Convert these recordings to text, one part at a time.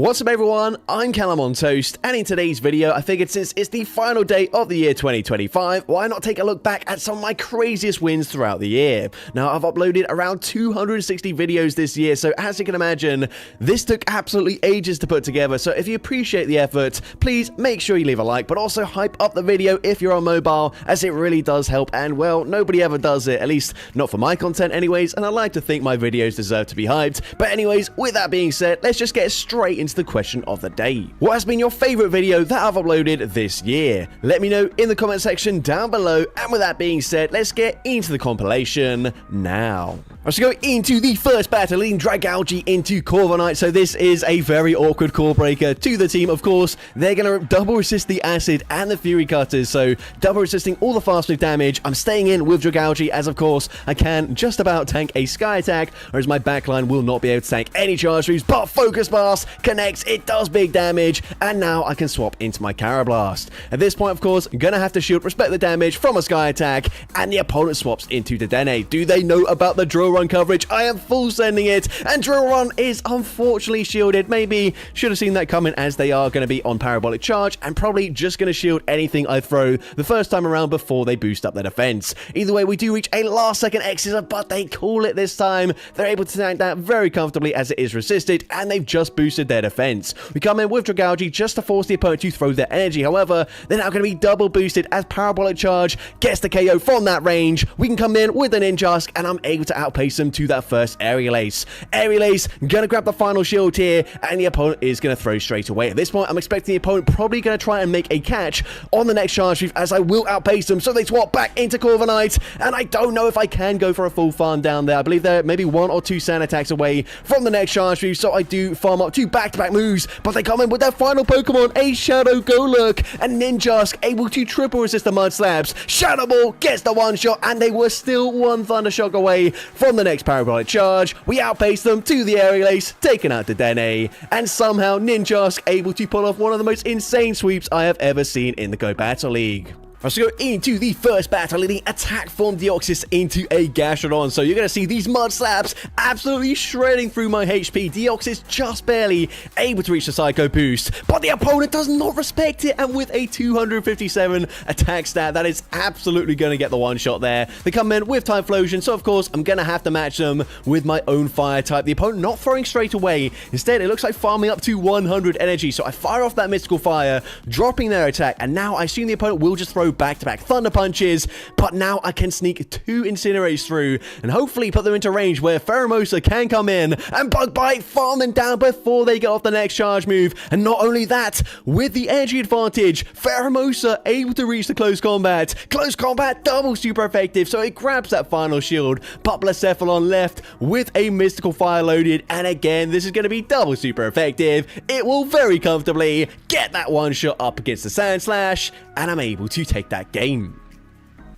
What's up everyone, I'm CallumOnToast, and in today's video I figured since it's the final day of the year 2025, why not take a look back at some of my craziest wins throughout the year. Now I've uploaded around 260 videos this year, so as you can imagine, this took absolutely ages to put together, so if you appreciate the effort, please make sure you leave a like, but also hype up the video if you're on mobile, as it really does help, and well, nobody ever does it, at least not for my content anyways, and I like to think my videos deserve to be hyped. But anyways, with that being said, let's just get straight into the question of the day. What has been your favorite video that I've uploaded this year? Let me know in the comment section down below, and with that being said, let's get into the compilation now. Let's go into the first battle, leading Dragalge into Corviknight. So this is a very awkward core breaker to the team. Of course, they're going to double resist the Acid and the Fury Cutters, so double resisting all the fast move damage. I'm staying in with Dragalge, as of course I can just about tank a Sky Attack, whereas my backline will not be able to tank any charge moves, but Focus Blast connects, it does big damage, and now I can swap into my Carablast. At this point, of course, I'm going to have to shield, respect the damage from a Sky Attack, and the opponent swaps into Dedenne. Do they know about the Drill Run coverage? I am full sending it, and Drill Run is unfortunately shielded. Maybe should have seen that coming, as they are going to be on Parabolic Charge, and probably just going to shield anything I throw the first time around before they boost up their defense. Either way, we do reach a last second Exeter, but they call it this time. They're able to tank that very comfortably as it is resisted, and they've just boosted their defense. We come in with Dragalge just to force the opponent to throw their energy. However, they're now going to be double boosted as Parabolic Charge gets the KO from that range. We can come in with an Ninjask, and I'm able to outpace them to that first Aerial Ace. Aerial Ace gonna grab the final shield here, and the opponent is gonna throw straight away. At this point, I'm expecting the opponent probably gonna try and make a catch on the next charge move, as I will outpace them. So they swap back into Corviknight, and I don't know if I can go for a full farm down there. I believe they're maybe 1 or 2 sand attacks away from the next charge move, so I do farm up 2 back-to-back moves, but they come in with their final Pokemon, a Shadow Golurk, and Ninjask able to triple resist the Mud Slabs. Shadow Ball gets the one shot, and they were still 1 Thunder Shock away from the next Parabolic Charge. We outpace them to the Aerial Ace, taking out Dedenne, and somehow Ninjask able to pull off one of the most insane sweeps I have ever seen in the Go Battle League. Let's go into the first battle, leading Attack Form Deoxys into a Gastrodon. So you're going to see these Mud Slabs absolutely shredding through my HP. Deoxys just barely able to reach the Psycho boost, but the opponent does not respect it, and with a 257 attack stat, that is absolutely going to get the one shot there. They come in with Typhlosion, so of course I'm going to have to match them with my own fire type. The opponent not throwing straight away. Instead, it looks like farming up to 100 energy. So I fire off that Mystical Fire, dropping their attack, and now I assume the opponent will just throw back-to-back Thunder Punches, but now I can sneak 2 Incinerates through and hopefully put them into range where Pheromosa can come in and Bug Bite, farm them down before they get off the next charge move. And not only that, with the energy advantage, Pheromosa able to reach the close combat. Close combat double super effective, so it grabs that final shield, but Blacephalon left with a Mystical Fire loaded, and again, this is going to be double super effective. It will very comfortably get that one shot up against the Sand Slash, and I'm able to take that game.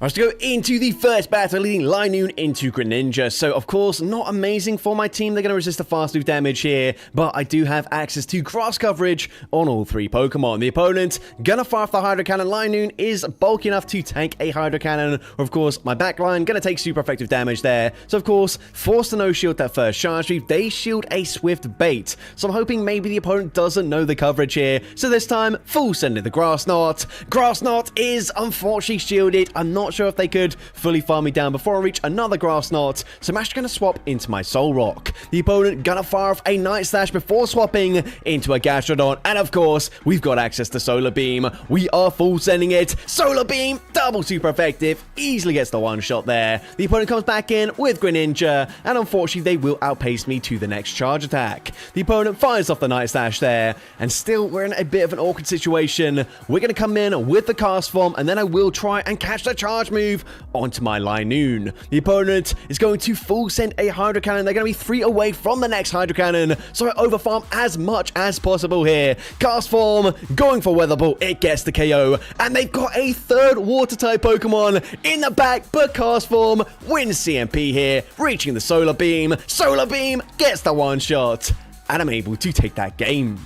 Let's go into the first battle, leading Linoone into Greninja. So, of course, not amazing for my team. They're going to resist the fast move damage here, but I do have access to grass coverage on all 3 Pokemon. The opponent gonna fire off the Hydro Cannon. Linoone is bulky enough to tank a Hydro Cannon. Of course, my backline gonna take super effective damage there. So, of course, forced to no-shield that first charge move. They shield a Swift Bait. So, I'm hoping maybe the opponent doesn't know the coverage here. So, this time, full sending the Grass Knot. Grass Knot is unfortunately shielded. I'm not sure if they could fully farm me down before I reach another Grass Knot, so I'm actually going to swap into my Soul Rock. The opponent gonna fire off a Night Slash before swapping into a Gastrodon, and of course, we've got access to Solar Beam. We are full sending it. Solar Beam, double super effective, easily gets the one shot there. The opponent comes back in with Greninja, and unfortunately, they will outpace me to the next charge attack. The opponent fires off the Night Slash there, and still, we're in a bit of an awkward situation. We're going to come in with the Cast Form, and then I will try and catch the charge move onto my Linoone. The opponent is going to full send a Hydro Cannon. They're going to be 3 away from the next Hydro Cannon, so I overfarm as much as possible here. Cast Form, going for Weather Ball, it gets the KO, and they've got a 3rd Water-type Pokemon in the back, but Cast Form wins CMP here, reaching the Solar Beam. Solar Beam gets the one shot, and I'm able to take that game.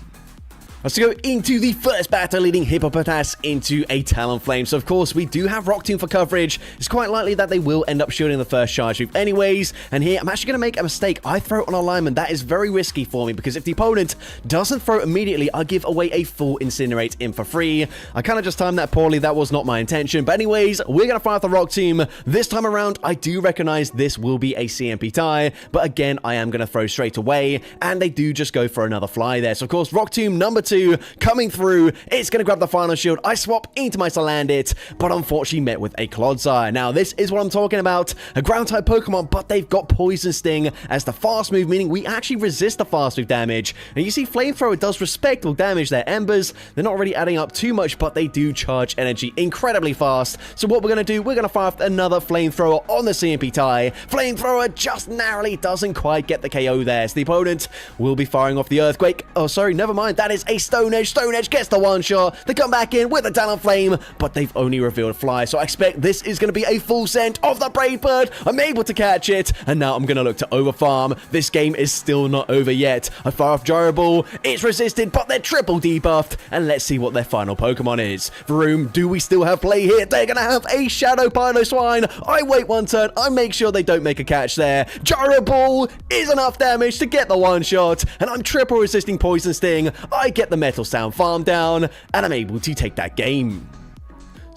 Let's go into the first battle, leading Hippopotas into a Talonflame. So, of course, we do have Rock Tomb for coverage. It's quite likely that they will end up shielding the first charge move anyways. And here, I'm actually going to make a mistake. I throw it on a lineman. That is very risky for me, because if the opponent doesn't throw it immediately, I give away a full Incinerate in for free. I kind of just timed that poorly. That was not my intention. But anyways, we're going to fire off the Rock Tomb. This time around, I do recognize this will be a CMP tie. But again, I am going to throw straight away. And they do just go for another fly there. So, of course, Rock Tomb number 2 coming through. It's going to grab the final shield. I swap into my Salandit, but unfortunately met with a Clodsire. Now, this is what I'm talking about. A ground-type Pokemon, but they've got Poison Sting as the fast move, meaning we actually resist the fast move damage. And you see Flamethrower does respectable damage. Their Embers, they're not really adding up too much, but they do charge energy incredibly fast. So what we're going to do, we're going to fire off another Flamethrower on the CMP tie. Flamethrower just narrowly doesn't quite get the KO there. So the opponent will be firing off the Earthquake. Oh, sorry, never mind. That is a Stone Edge. Stone Edge gets the one shot. They come back in with a Talonflame, but they've only revealed Fly. So I expect this is going to be a full send of the Brave Bird. I'm able to catch it, and now I'm going to look to overfarm. This game is still not over yet. I fire off Gyro Ball. It's resisted, but they're triple debuffed, and let's see what their final Pokemon is. Vroom, do we still have play here? They're going to have a Shadow Piloswine. I wait one turn. I make sure they don't make a catch there. Gyro Ball is enough damage to get the one shot, and I'm triple resisting Poison Sting. I get the Metal Sound farm down, and I'm able to take that game.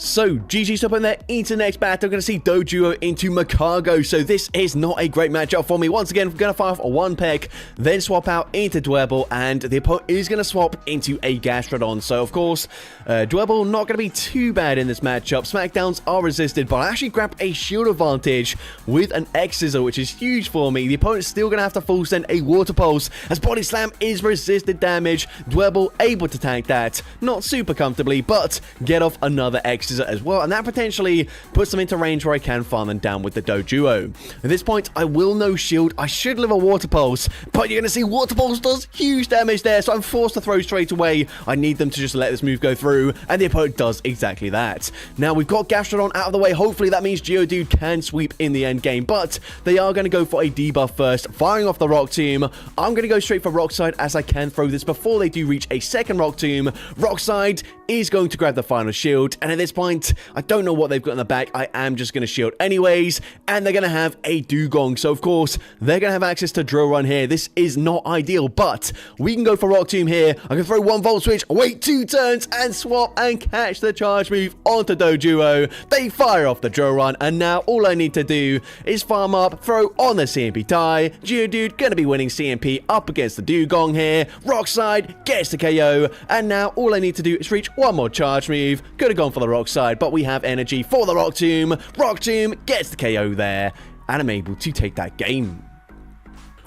So, GG's up in there into the next battle. We're going to see Doduo into Makago. So, this is not a great matchup for me. Once again, we're going to fire off a one peck, then swap out into Dwebble, and the opponent is going to swap into a Gastrodon. So, of course, Dwebble not going to be too bad in this matchup. Smackdowns are resisted, but I actually grab a shield advantage with an X-Scissor, which is huge for me. The opponent's still going to have to full send a Water Pulse, as Body Slam is resisted damage. Dwebble able to tank that. Not super comfortably, but get off another X as well, and that potentially puts them into range where I can farm them down with the Doduo. At this point, I will no shield. I should live a Water Pulse, but you're going to see Water Pulse does huge damage there, so I'm forced to throw straight away. I need them to just let this move go through, and the opponent does exactly that. Now, we've got Gastrodon out of the way. Hopefully, that means Geodude can sweep in the end game, but they are going to go for a debuff first, firing off the Rock Tomb. I'm going to go straight for Rock Slide, as I can throw this before they do reach a second Rock Tomb. Rock Slide is going to grab the final shield, and at this point, I don't know what they've got in the back. I am just going to shield anyways, and they're going to have a Dugong. So, of course, they're going to have access to Drill Run here. This is not ideal, but we can go for Rock Tomb here. I can throw one Volt Switch, wait 2 turns, and swap and catch the charge move onto Doduo. They fire off the Drill Run, and now all I need to do is farm up, throw on the CMP tie. Geodude going to be winning CMP up against the Dugong here. Rock Slide gets the KO, and now all I need to do is reach one more charge move. Could have gone for the Rock Slide, but we have energy for the Rock Tomb. Rock Tomb gets the KO there, and I'm able to take that game.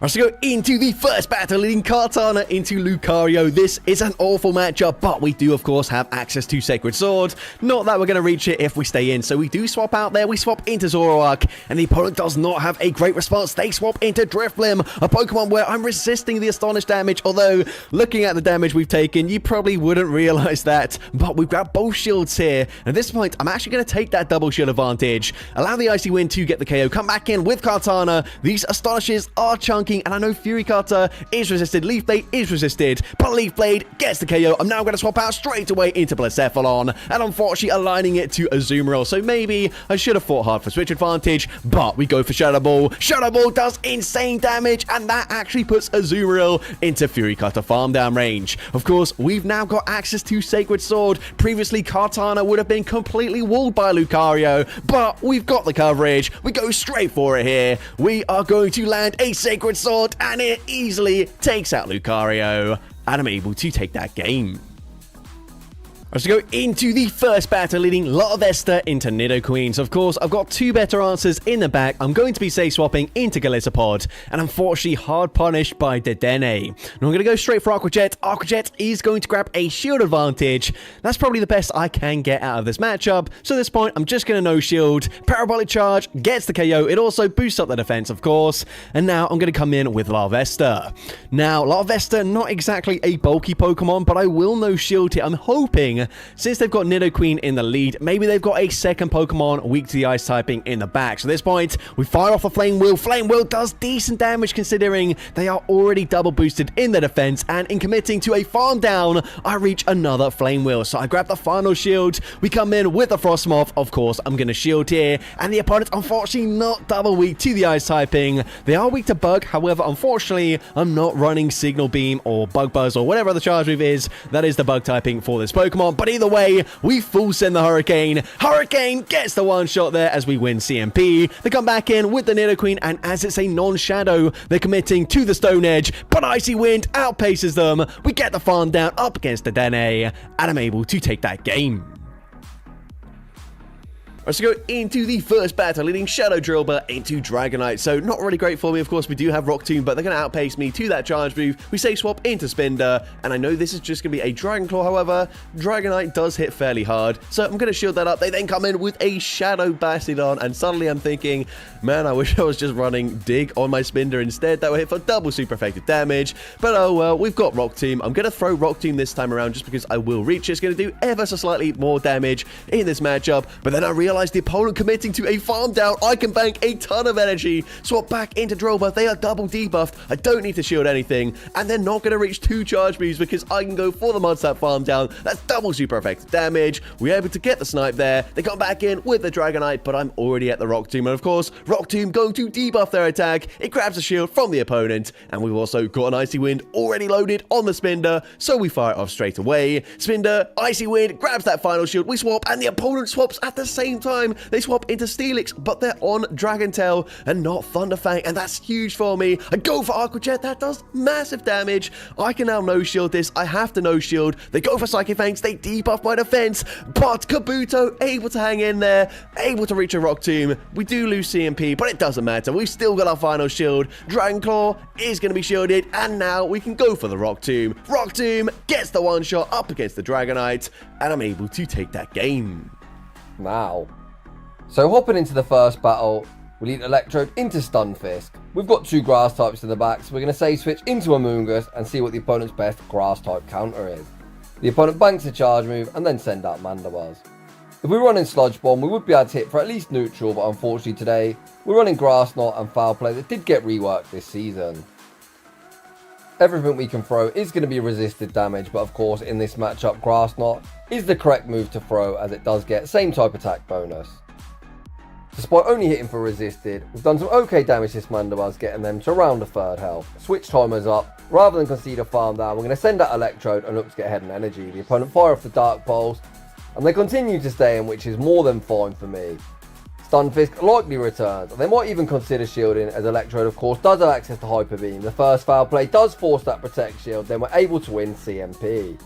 Let's go into the first battle, leading Kartana into Lucario. This is an awful matchup, but we do, of course, have access to Sacred Sword. Not that we're going to reach it if we stay in, so we do swap out there. We swap into Zoroark, and the opponent does not have a great response. They swap into Drifblim, a Pokemon where I'm resisting the Astonish damage, although, looking at the damage we've taken, you probably wouldn't realize that, but we've got both shields here. At this point, I'm actually going to take that double shield advantage, allow the Icy Wind to get the KO, come back in with Kartana. These Astonishes are chunky, and I know Fury Cutter is resisted, Leaf Blade is resisted, but Leaf Blade gets the KO. I'm now going to swap out straight away into Blacephalon, and unfortunately aligning it to Azumarill, so maybe I should have fought hard for switch advantage, but we go for Shadow Ball. Shadow Ball does insane damage, and that actually puts Azumarill into Fury Cutter farm down range. Of course, we've now got access to Sacred Sword. Previously, Kartana would have been completely walled by Lucario, but we've got the coverage. We go straight for it here. We are going to land a Sacred Sword, and it easily takes out Lucario, and I'm able to take that game. Let's go into the first battle, leading Larvesta into Nidoqueen. So, of course, I've got 2 better answers in the back. I'm going to be safe swapping into Galissapod, and unfortunately hard punished by Dedenne. Now, I'm going to go straight for Aqua Jet. Aqua Jet is going to grab a shield advantage. That's probably the best I can get out of this matchup. So, at this point, I'm just going to no shield. Parabolic Charge gets the KO. It also boosts up the defense, of course. And now I'm going to come in with Larvesta. Now, Larvesta, not exactly a bulky Pokemon, but I will no shield it. I'm hoping thinking, since they've got Nidoqueen in the lead, maybe they've got a second Pokemon weak to the ice typing in the back. So at this point, we fire off a Flame Wheel. Flame Wheel does decent damage considering they are already double boosted in their defense, and in committing to a farm down, I reach another Flame Wheel. So I grab the final shield. We come in with the Frostmoth. Of course, I'm going to shield here, and the opponent's unfortunately not double weak to the ice typing. They are weak to Bug, however, unfortunately, I'm not running Signal Beam or Bug Buzz or whatever the charge move is. That is the Bug typing for this Pokemon, but either way, we full send the Hurricane. Hurricane gets the one shot there as we win CMP. They come back in with the Nidoqueen, and as it's a non-shadow, they're committing to the Stone Edge, but Icy Wind outpaces them. We get the farm down up against the Dene, and I'm able to take that game. Let's go into the first battle, leading Shadow Drillbur into Dragonite. So not really great for me. Of course, we do have Rock Tomb, but they're going to outpace me to that charge move. We say swap into Spinder, and I know this is just going to be a Dragon Claw. However, Dragonite does hit fairly hard, so I'm going to shield that up. They then come in with a Shadow Bastiodon, and suddenly I'm thinking, man, I wish I was just running Dig on my Spinder instead. That would hit for double super effective damage, but oh well, we've got Rock Tomb. I'm going to throw Rock Tomb this time around just because I will reach it. It's going to do ever so slightly more damage in this matchup, but then I realize the opponent committing to a farm down. I can bank a ton of energy. Swap back into Drillbur. They are double debuffed. I don't need to shield anything, and they're not going to reach 2 charge moves because I can go for the Mudslap farm down. That's double super effective damage. We're able to get the snipe there. They come back in with the Dragonite, but I'm already at the Rock Tomb, and of course, Rock Tomb going to debuff their attack. It grabs a shield from the opponent, and we've also got an Icy Wind already loaded on the Spinder, so we fire it off straight away. Spinder, Icy Wind, grabs that final shield. We swap, and the opponent swaps at the same time. They swap into Steelix, but they're on Dragon Tail and not Thunderfang, and that's huge for me. I go for Aqua Jet. That does massive damage. I can now no-shield this. I have to no-shield. They go for Psychic Fangs. They debuff my defense, but Kabuto able to hang in there, able to reach a Rock Tomb. We do lose CMP, but it doesn't matter. We've still got our final shield. Dragon Claw is going to be shielded, and now we can go for the Rock Tomb. Rock Tomb gets the one shot up against the Dragonite, and I'm able to take that game. Wow. So hopping into the first battle, we lead Electrode into Stunfisk. We've got 2 grass types in the back, so we're going to say switch into Amoonguss and see what the opponent's best grass type counter is. The opponent banks a charge move and then send out Mandibuzz. If we run in Sludge Bomb, we would be able to hit for at least neutral, but unfortunately today, we're running Grass Knot and Foul Play that did get reworked this season. Everything we can throw is going to be resisted damage, but of course in this matchup, Grass Knot is the correct move to throw as it does get same type attack bonus. Despite only hitting for resisted, we've done some okay damage this Mandibuzz, getting them to around a third health. Switch timers up. Rather than concede a farm down, we're going to send out Electrode and look to get ahead in energy. The opponent fire off the Dark Pulse, and they continue to stay in, which is more than fine for me. Stunfisk likely returns, and they might even consider shielding, as Electrode of course does have access to Hyper Beam. The first foul play does force that Protect Shield, then we're able to win CMP.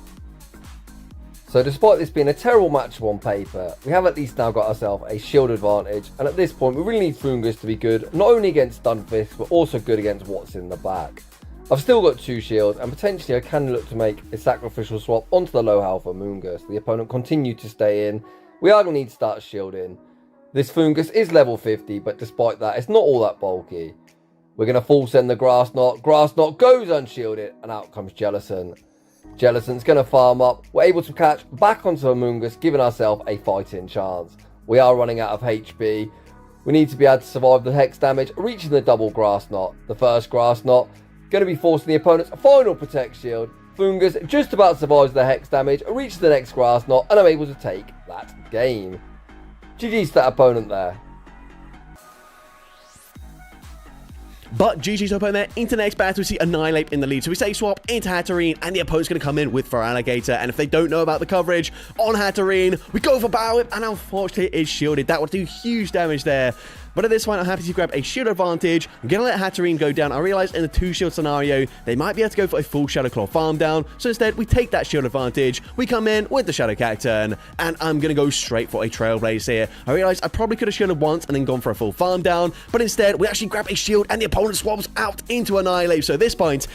So despite this being a terrible matchup on paper, we have at least now got ourselves a shield advantage, and at this point we really need Foongus to be good, not only against Stunfisk, but also good against what's in the back. I've still got 2 shields, and potentially I can look to make a sacrificial swap onto the low health Amoonguss. The opponent continued to stay in. We are going to need to start shielding. This Foongus is level 50, but despite that, it's not all that bulky. We're going to full send the Grass Knot. Grass Knot goes unshielded, and out comes Jellicent. Jellicent's going to farm up. We're able to catch back onto Amoonguss, giving ourselves a fighting chance. We are running out of HP. We need to be able to survive the Hex damage, reaching the double Grass Knot. The first Grass Knot going to be forcing the opponent's final Protect Shield. Foongus just about survives the Hex damage, reaches the next Grass Knot, and I'm able to take that game. GG's to that opponent there. But GG's opponent there. Into the next battle, we see Annihilate in the lead. So we say swap into Hatterene, and the opponent's going to come in with Feraligatr. And if they don't know about the coverage on Hatterene, we go for Power Whip, and unfortunately it is shielded. That would do huge damage there. But at this point, I'm happy to grab a shield advantage. I'm going to let Hatterene go down. I realize in the 2-shield scenario, they might be able to go for a full Shadow Claw farm down. So instead, we take that shield advantage. We come in with the Shadow Cacturn, and I'm going to go straight for a Trailblaze here. I realize I probably could have shielded once and then gone for a full farm down. But instead, we actually grab a shield, and the opponent swaps out into Annihilate. So at this point,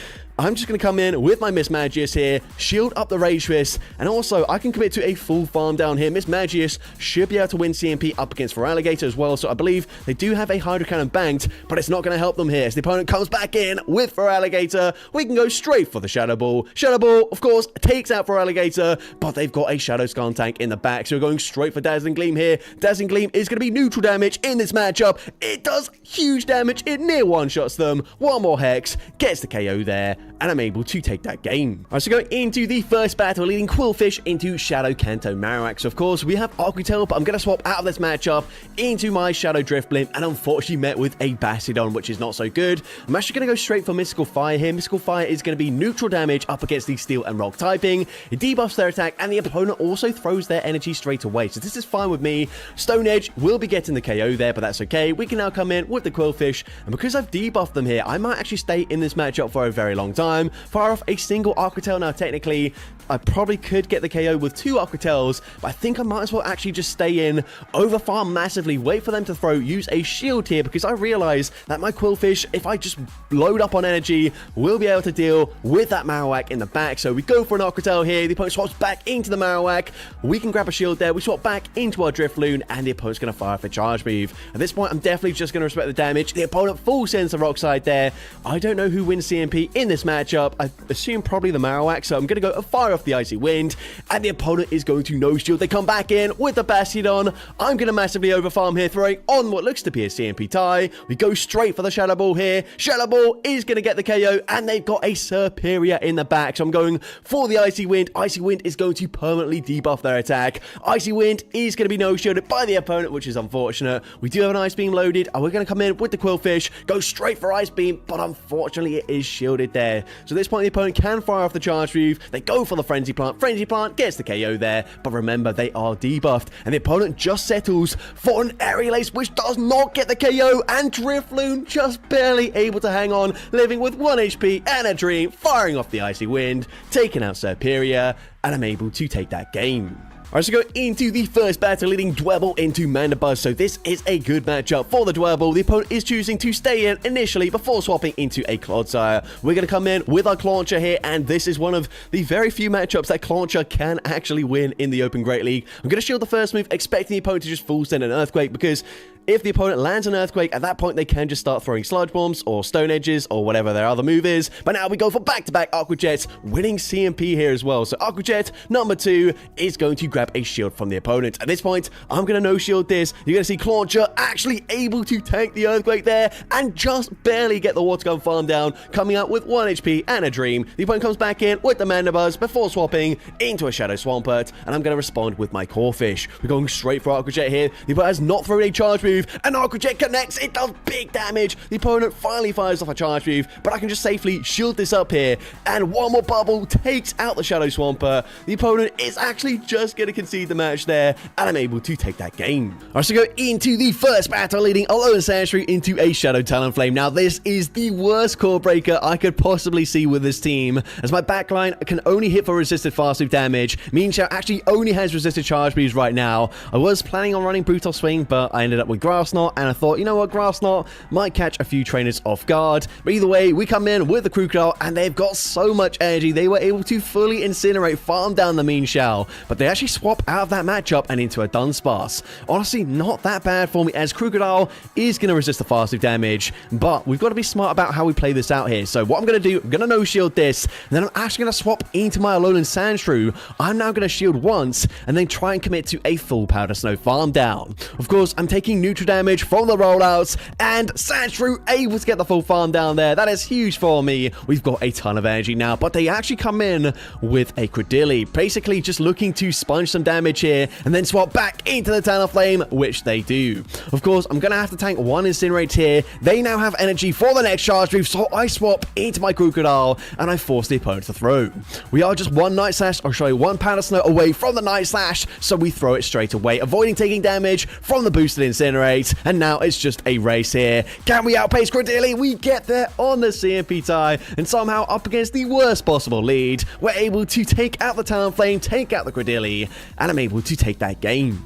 I'm just going to come in with my Miss Magius here, shield up the Rage Fist, and also I can commit to a full farm down here. Miss Magius should be able to win CMP up against Feraligatr as well, so I believe they do have a Hydro Cannon banked, but it's not going to help them here. As the opponent comes back in with Feraligatr, we can go straight for the Shadow Ball. Shadow Ball, of course, takes out Feraligatr, but they've got a Shadow Scan tank in the back, so we're going straight for Dazzling Gleam here. Dazzling Gleam is going to be neutral damage in this matchup. It does huge damage. It near one-shots them. One more Hex, gets the KO there, and I'm able to take that game. Alright, so going into the first battle, leading Quillfish into Shadow Kanto Marowak. So of course, we have Arquitel, but I'm going to swap out of this matchup into my Shadow Drift Blimp, and unfortunately met with a Bastiodon, which is not so good. I'm actually going to go straight for Mystical Fire here. Mystical Fire is going to be neutral damage up against the Steel and Rock typing. It debuffs their attack, and the opponent also throws their energy straight away. So this is fine with me. Stone Edge will be getting the KO there, but that's okay. We can now come in with the Quillfish, and because I've debuffed them here, I might actually stay in this matchup for a very long time. Fire off a single Arquitel. Now, technically, I probably could get the KO with 2 Arquitels, but I think I might as well actually just stay in, overfarm massively, wait for them to throw, use a shield here, because I realize that my Quillfish, if I just load up on energy, will be able to deal with that Marowak in the back. So we go for an Arquitel here, the opponent swaps back into the Marowak, we can grab a shield there, we swap back into our Drifloon, and the opponent's going to fire off a Charge Move. At this point, I'm definitely just going to respect the damage. The opponent full sends the Rock Slide there. I don't know who wins CMP in this matchup. I assume probably the Marowak, so I'm going to go fire off the Icy Wind, and the opponent is going to no shield. They come back in with the Bastiodon. I'm going to massively overfarm here, throwing on what looks to be a CMP tie. We go straight for the Shadow Ball here. Shadow Ball is going to get the KO, and they've got a Superior in the back, so I'm going for the Icy Wind. Icy Wind is going to permanently debuff their attack. Icy Wind is going to be no shielded by the opponent, which is unfortunate. We do have an Ice Beam loaded, and we're going to come in with the Quillfish, go straight for Ice Beam, but unfortunately it is shielded there. So at this point, the opponent can fire off the Charge Move. They go for the Frenzy Plant. Frenzy Plant gets the KO there, but remember, they are debuffed, and the opponent just settles for an Aerial Ace, which does not get the KO, and Drifloon just barely able to hang on, living with 1 HP and a Dream, firing off the Icy Wind, taking out Superior, and I'm able to take that game. Alright, so go into the first battle, leading Dwebble into Mandibuzz. So this is a good matchup for the Dwebble. The opponent is choosing to stay in initially before swapping into a Clodsire. We're going to come in with our Clauncher here, and this is one of the very few matchups that Clauncher can actually win in the Open Great League. I'm going to shield the first move, expecting the opponent to just full send an Earthquake, because if the opponent lands an Earthquake, at that point they can just start throwing Sludge Bombs or Stone Edges or whatever their other move is. But now we go for back-to-back Aqua Jets, winning CMP here as well. So Aqua Jet number 2 is going to grab a shield from the opponent. At this point, I'm going to no-shield this. You're going to see Clauncher actually able to tank the Earthquake there and just barely get the Water Gun farm down, coming out with 1 HP and a Dream. The opponent comes back in with the Mandibuzz before swapping into a Shadow Swampert, and I'm going to respond with my Corphish. We're going straight for Aqua Jet here. The opponent has not thrown a Charge Move, and Aqua Jet connects. It does big damage. The opponent finally fires off a Charge Move, but I can just safely shield this up here, and one more bubble takes out the Shadow Swampert. The opponent is actually just going to concede the match there, and I'm able to take that game. Alright, so go into the first battle, leading Alolan Sandshrew into a Shadow Talonflame. Now, this is the worst core breaker I could possibly see with this team, as my backline can only hit for resisted fast move damage. Mean Shell actually only has resisted Charge Moves right now. I was planning on running Brutal Swing, but I ended up with Grass Knot, and I thought, you know what, Grass Knot might catch a few trainers off guard. But either way, we come in with the Crocodile, and they've got so much energy, they were able to fully incinerate, farm down the Mean Shell, but they actually swap out of that matchup and into a Dunsparce. Honestly, not that bad for me, as Crocodile is going to resist the fast move damage, but we've got to be smart about how we play this out here. So what I'm going to do, I'm going to no-shield this, and then I'm actually going to swap into my Alolan Sandshrew. I'm now going to shield once, and then try and commit to a full Powder Snow farm down. Of course, I'm taking neutral damage from the rollouts, and Sandshrew able to get the full farm down there. That is huge for me. We've got a ton of energy now, but they actually come in with a Credilli, basically just looking to sponge some damage here, and then swap back into the Talonflame, which they do. Of course, I'm going to have to tank one Incinerate here. They now have energy for the next charge move, so I swap into my Crocodile, and I force the opponent to throw. We are just one Night Slash, or sorry, one Powder Snow away from the Night Slash, so we throw it straight away, avoiding taking damage from the boosted Incinerate, and now it's just a race here. Can we outpace Credilli? We get there on the CMP tie, and somehow up against the worst possible lead, we're able to take out the Talonflame, take out the Credilli, and I'm able to take that game.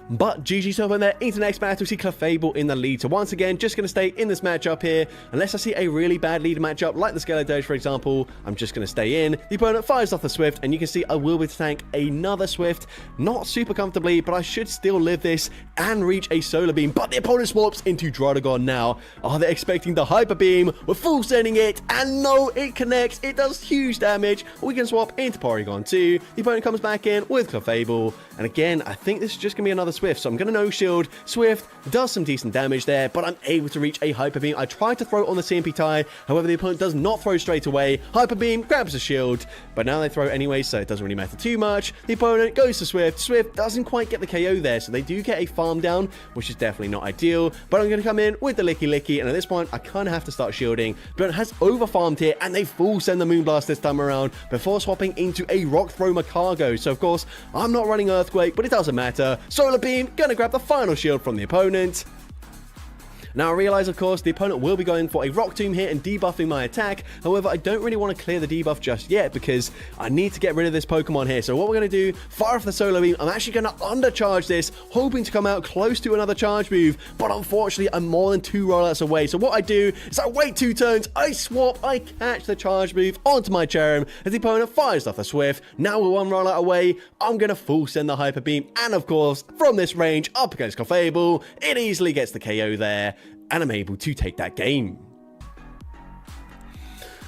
But GG so up in there. Into the next battle, we see Clefable in the lead. So once again, just going to stay in this matchup here. Unless I see a really bad lead matchup, like the Skeleton, for example, I'm just going to stay in. The opponent fires off the Swift, and you can see I will be able to tank another Swift. Not super comfortably, but I should still live this and reach a Solar Beam. But the opponent swaps into Draudigon now. Are they expecting the Hyper Beam? We're full sending it, and no, it connects. It does huge damage. We can swap into Porygon 2. The opponent comes back in with Clefable. And again, I think this is just going to be another Swift. So I'm going to no shield. Swift does some decent damage there, but I'm able to reach a Hyper Beam. I tried to throw it on the CMP tie. However, the opponent does not throw straight away. Hyper Beam grabs the shield, but now they throw anyway, so it doesn't really matter too much. The opponent goes to Swift. Swift doesn't quite get the KO there, so they do get a farm down, which is definitely not ideal. But I'm going to come in with the Licky Licky, and at this point, I kind of have to start shielding. But it has over farmed here, and they full send the Moonblast this time around before swapping into a Rock Throw Macargo. So of course, I'm not running Earthquake, but it doesn't matter. Solar Beam, gonna grab the final shield from the opponent. Now, I realize, of course, the opponent will be going for a Rock Tomb here and debuffing my attack. However, I don't really want to clear the debuff just yet because I need to get rid of this Pokemon here. So what we're going to do, fire off the Solar Beam. I'm actually going to undercharge this, hoping to come out close to another charge move. But unfortunately, I'm more than 2 rollouts away. So what I do is I wait 2 turns, I swap, I catch the charge move onto my Cherrim as the opponent fires off the Swift. Now we're 1 rollout away. I'm going to full send the Hyper Beam. And of course, from this range, up against Clefable, it easily gets the KO there. And I'm able to take that game.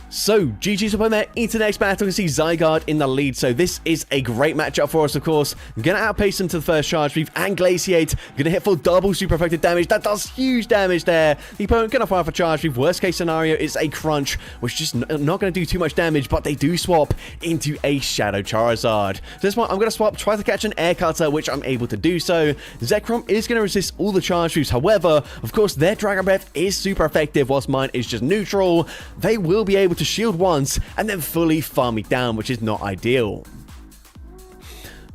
So, GG's up on there. Into the next battle, we see Zygarde in the lead. So this is a great matchup for us, of course. I'm going to outpace him to the first charge move and Glaciate. Going to hit for double super effective damage. That does huge damage there. The opponent going to fire for charge move. Worst case scenario is a Crunch, which is just not going to do too much damage, but they do swap into a Shadow Charizard. So this one, I'm going to swap, try to catch an Air Cutter, which I'm able to do so. Zekrom is going to resist all the charge moves. However, of course, their Dragon Breath is super effective, whilst mine is just neutral. They will be able to shield once and then fully farm me down, which is not ideal.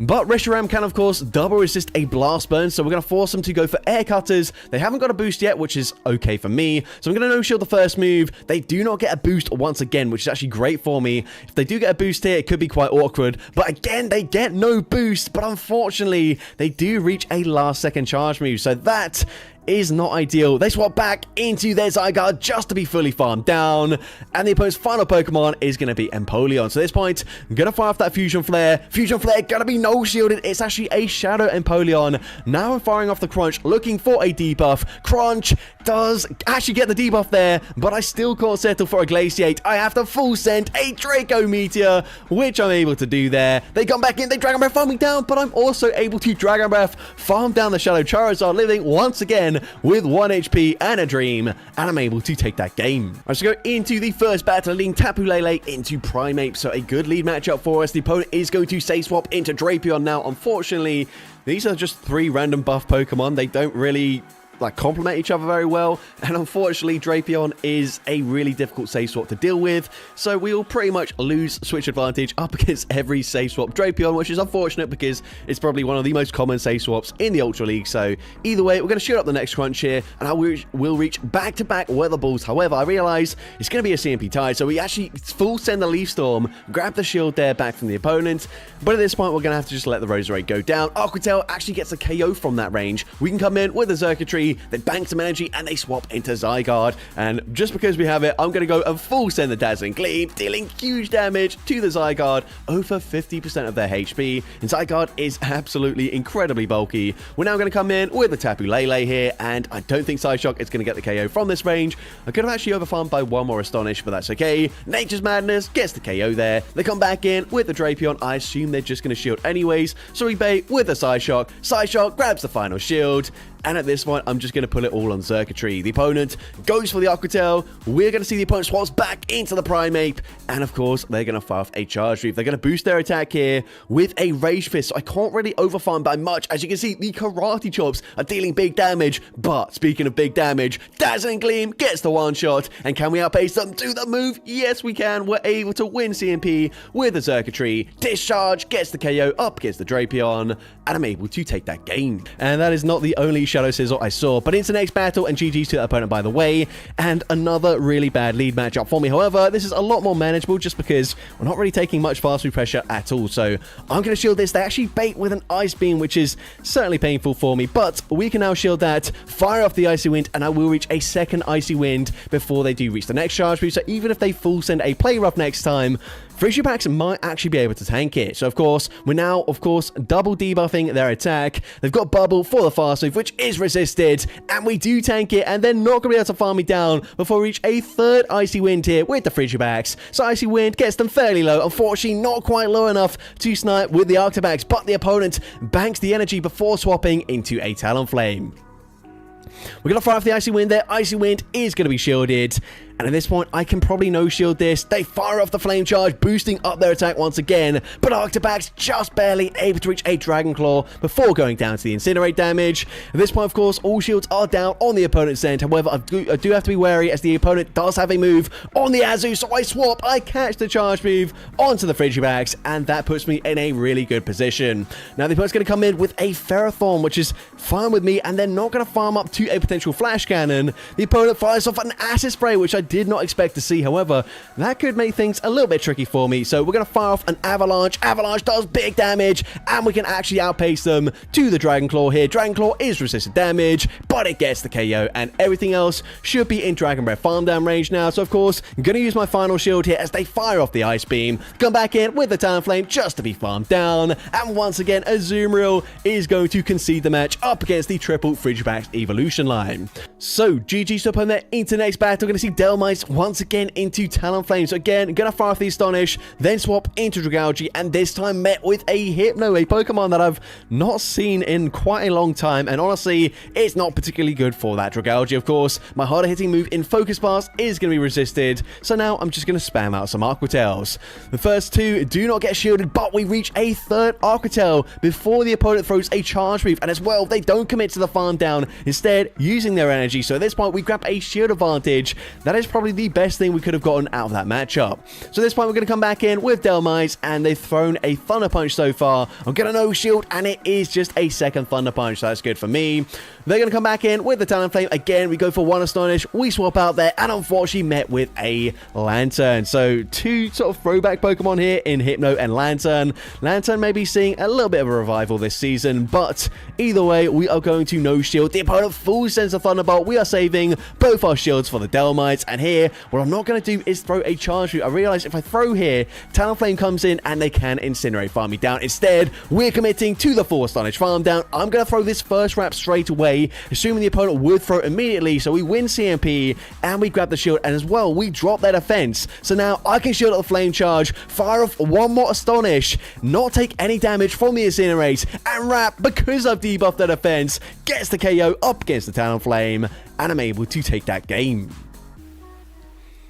But Reshiram can, of course, double resist a Blast Burn, so we're going to force them to go for Air Cutters. They haven't got a boost yet, which is okay for me. So I'm going to no-shield the first move. They do not get a boost once again, which is actually great for me. If they do get a boost here, it could be quite awkward. But again, they get no boost. But unfortunately, they do reach a last-second charge move. So that is not ideal. They swap back into their Zygarde just to be fully farmed down. And the opponent's final Pokemon is going to be Empoleon. So at this point, I'm going to fire off that Fusion Flare. Fusion Flare going to be no-shielded. It's actually a Shadow Empoleon. Now I'm firing off the Crunch, looking for a debuff. Crunch does actually get the debuff there, but I still can't settle for a Glaciate. I have to full send a Draco Meteor, which I'm able to do there. They come back in, they Dragon Breath farm me down, but I'm also able to Dragon Breath farm down the Shadow Charizard, living once again with 1 HP and a Dream, and I'm able to take that game. I should go into the first battle, leading Tapu Lele into Primeape, so a good lead matchup for us. The opponent is going to say swap into Drapion now. Unfortunately, these are just 3 random buff Pokemon. They don't really complement each other very well, and unfortunately Drapion is a really difficult save swap to deal with, so we'll pretty much lose switch advantage up against every save swap Drapion, which is unfortunate because it's probably one of the most common save swaps in the Ultra League. So either way, we're going to shoot up the next Crunch here, and I will reach back-to-back Weather Balls. However, I realize it's going to be a CMP tie, so we actually full send the Leaf Storm, grab the shield there back from the opponent, but at this point we're going to have to just let the Roserade go down. Aqua Tail actually gets a KO from that range. We can come in with a Xurkitree, they bank some energy, and they swap into Zygarde. And just because we have it, I'm going to go and full send the Dazzling Gleam, dealing huge damage to the Zygarde, over 50% of their HP. And Zygarde is absolutely incredibly bulky. We're now going to come in with the Tapu Lele here, and I don't think Psyshock is going to get the KO from this range. I could have actually overfarmed by 1 more Astonish, but that's okay. Nature's Madness gets the KO there. They come back in with the Drapion. I assume they're just going to shield anyways, so we bait with the Psyshock. Psyshock grabs the final shield, and at this point, I'm just going to put it all on Xurkitree. The opponent goes for the Aqua Tail. We're going to see the opponent swaps back into the Primeape. And of course, they're going to fire off a Charge Move. They're going to boost their attack here with a Rage Fist. So I can't really overfarm by much. As you can see, the Karate Chops are dealing big damage. But speaking of big damage, Dazzling Gleam gets the one-shot. And can we outpace them to the move? Yes, we can. We're able to win CMP with the Xurkitree. Discharge gets the KO up against the Drapion. And I'm able to take that game. And that is not the only Shadow Sizzle I saw. But into the next battle, and GG's to that opponent, by the way. And another really bad lead matchup for me. However, this is a lot more manageable just because we're not really taking much fast food pressure at all. So I'm going to shield this. They actually bait with an Ice Beam, which is certainly painful for me. But we can now shield that, fire off the Icy Wind, and I will reach a second Icy Wind before they do reach the next charge boost. So even if they full send a play rough next time, Frigibax might actually be able to tank it. So, of course, we're now, double debuffing their attack. They've got Bubble for the fast move, which is resisted, and we do tank it, and they're not going to be able to farm me down before we reach a third Icy Wind here with the Frigibax. So, Icy Wind gets them fairly low. Unfortunately, not quite low enough to snipe with the Arctibax, but the opponent banks the energy before swapping into a Talonflame. We're going to fire off the Icy Wind there. Icy Wind is going to be shielded. And at this point, I can probably no-shield this. They fire off the Flame Charge, boosting up their attack once again. But Arctibax just barely able to reach a Dragon Claw before going down to the Incinerate damage. At this point, of course, all shields are down on the opponent's end. However, I do have to be wary as the opponent does have a move on the Azu. So I swap, I catch the charge move onto the Frigibax, and that puts me in a really good position. Now, the opponent's going to come in with a Ferrothorn, which is fine with me, and they're not going to farm up to a potential Flash Cannon. The opponent fires off an Acid Spray, which I did not expect to see. However, that could make things a little bit tricky for me. So we're going to fire off an Avalanche. Avalanche does big damage, and we can actually outpace them to the Dragon Claw here. Dragon Claw is resisted damage, but it gets the KO, and everything else should be in Dragon Breath farm down range now. So, of course, I'm going to use my final shield here as they fire off the Ice Beam. Come back in with the Talonflame just to be farmed down. And once again, Azumarill is going to concede the match up against the triple Frigibax evolution line. So, GG's up on there into the next battle. We're going to see Delmice once again into Talonflame. So again, gonna fire off the Astonish, then swap into Dragalge, and this time met with a Hypno, a Pokemon that I've not seen in quite a long time, and honestly, it's not particularly good for that Dragalge. Of course, my harder hitting move in Focus Blast is gonna be resisted, so now I'm just gonna spam out some Aqua Tails. The first two do not get shielded, but we reach a third Aqua Tail before the opponent throws a charge move, and as well, they don't commit to the farm down, instead using their energy. So at this point, we grab a shield advantage. That is probably the best thing we could have gotten out of that matchup. So at this point, we're going to come back in with Delmice, and they've thrown a Thunder Punch so far. I'm going to no shield, and it is just a second Thunder Punch, so that's good for me. They're going to come back in with the Talonflame. Again, we go for one Astonish, we swap out there, and unfortunately met with a Lantern. So two sort of throwback Pokemon here in Hypno and Lantern. Lantern may be seeing a little bit of a revival this season, but either way, we are going to no shield. The opponent full sends a Thunderbolt. We are saving both our shields for the Delmites, and here, what I'm not going to do is throw a charge route. I realize if I throw here, Talonflame comes in and they can Incinerate farm me down. Instead, we're committing to the full Astonish farm down. I'm going to throw this first wrap straight away, assuming the opponent would throw immediately. So we win CMP and we grab the shield, and as well, we drop their defense. So now I can shield up the Flame Charge, fire off one more Astonish, not take any damage from the Incinerate, and wrap, because I've debuffed their defense, gets the KO up against the Talonflame, and I'm able to take that game.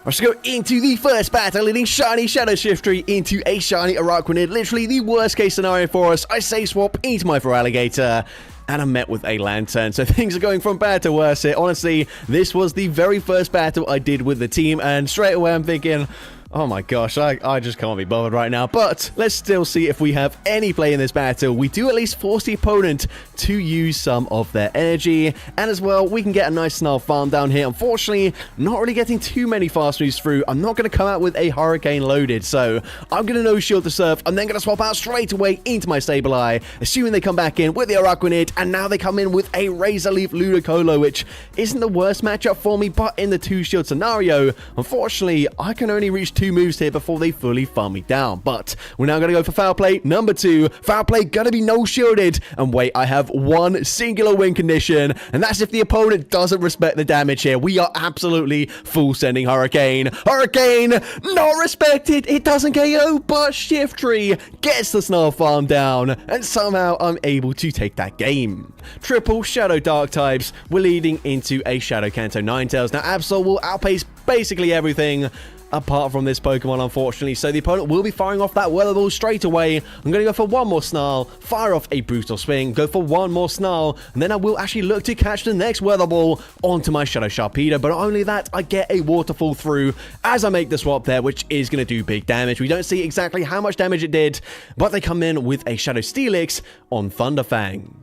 Let's go into the first battle, leading Shiny Shadow Shiftry into a Shiny Araquanid. Literally the worst case scenario for us. I say swap into my Feraligatr, and I'm met with a Lantern. So things are going from bad to worse here. Honestly, this was the very first battle I did with the team, and straight away I'm thinking, oh my gosh, I just can't be bothered right now. But let's still see if we have any play in this battle. We do at least force the opponent to use some of their energy. And as well, we can get a nice Snarl farm down here. Unfortunately, not really getting too many fast moves through. I'm not going to come out with a Hurricane loaded. So I'm going to no shield to serve. I'm then going to swap out straight away into my Sableye, assuming they come back in with the Araquanid. And now they come in with a Razor Leaf Ludicolo, which isn't the worst matchup for me. But in the two shield scenario, unfortunately, I can only reach two moves here before they fully farm me down. But we're now going to go for Foul Play number 2. Foul Play going to be no shielded. And wait, I have one singular win condition, and that's if the opponent doesn't respect the damage here. We are absolutely full sending Hurricane. Hurricane not respected. It doesn't KO, but Shiftry gets the Snarl farm down, and somehow I'm able to take that game. Triple Shadow Dark types. We're leading into a Shadow Kanto Ninetales. Now Absol will outpace basically everything apart from this Pokemon, unfortunately. So the opponent will be firing off that Weather Ball straight away. I'm going to go for one more Snarl, fire off a Brutal Swing, go for one more Snarl, and then I will actually look to catch the next Weather Ball onto my Shadow Sharpedo. But not only that, I get a Waterfall through as I make the swap there, which is going to do big damage. We don't see exactly how much damage it did, but they come in with a Shadow Steelix on Thunderfang.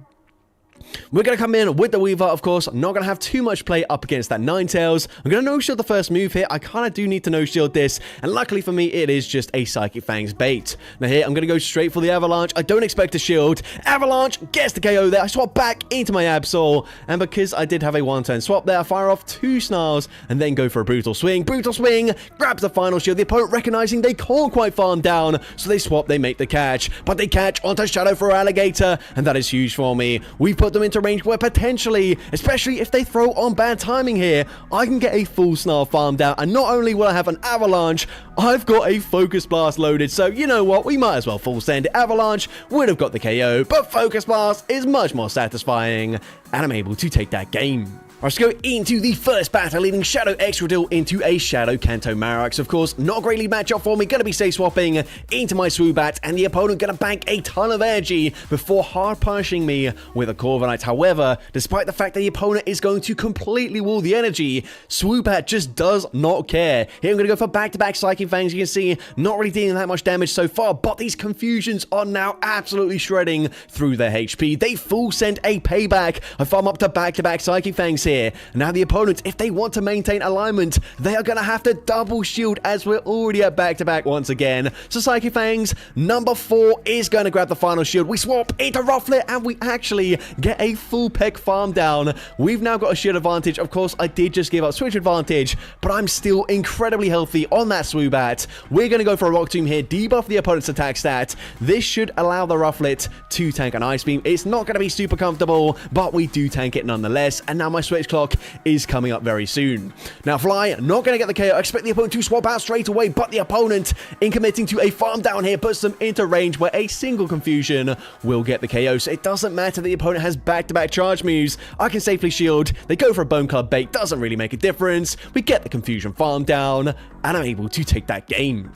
We're going to come in with the Weaver, of course. I'm not going to have too much play up against that Ninetales. I'm going to no-shield the first move here. I kind of do need to no-shield this, and luckily for me, it is just a Psychic Fangs bait. Now here, I'm going to go straight for the Avalanche. I don't expect a shield. Avalanche gets the KO there. I swap back into my Absol, and because I did have a one-turn swap there, I fire off 2 Snarls, and then go for a Brutal Swing. Brutal Swing grabs the final shield. The opponent recognizing they can't quite farm down, so they swap, they make the catch, but they catch onto Shadow for Alligator, and that is huge for me. We've put them into range where potentially, especially if they throw on bad timing here, I can get a full Snarl farmed out, and not only will I have an Avalanche, I've got a Focus Blast loaded, so you know what, we might as well full send. Avalanche would have got the KO, but Focus Blast is much more satisfying, and I'm able to take that game. Let's go into the first battle, leading Shadow Excadrill into a Shadow Kanto Marax. Of course, not a great lead matchup for me. Going to be safe swapping into my Swoobat, and the opponent going to bank a ton of energy before hard punishing me with a Corviknight. However, despite the fact that the opponent is going to completely wall the energy, Swoobat just does not care. Here I'm going to go for back-to-back Psychic Fangs. You can see, not really dealing that much damage so far, but these confusions are now absolutely shredding through their HP. They full send a payback. I farm up to back-to-back Psychic Fangs here. Now the opponents, if they want to maintain alignment, they are going to have to double shield as we're already at back-to-back once again. So Psychic Fangs, number 4 is going to grab the final shield. We swap into Rufflet and we actually get a full peck farm down. We've now got a shield advantage. Of course, I did just give up switch advantage, but I'm still incredibly healthy on that Swoobat. We're going to go for a Rock Tomb here, debuff the opponent's attack stat. This should allow the Rufflet to tank an Ice Beam. It's not going to be super comfortable, but we do tank it nonetheless. And now my switch clock is coming up very soon. Now Fly, not going to get the KO. I expect the opponent to swap out straight away, but the opponent, in committing to a farm down here, puts them into range where a single confusion will get the KO. So it doesn't matter that the opponent has back-to-back charge moves. I can safely shield. They go for a Bone Club bait. Doesn't really make a difference. We get the confusion farm down, and I'm able to take that game.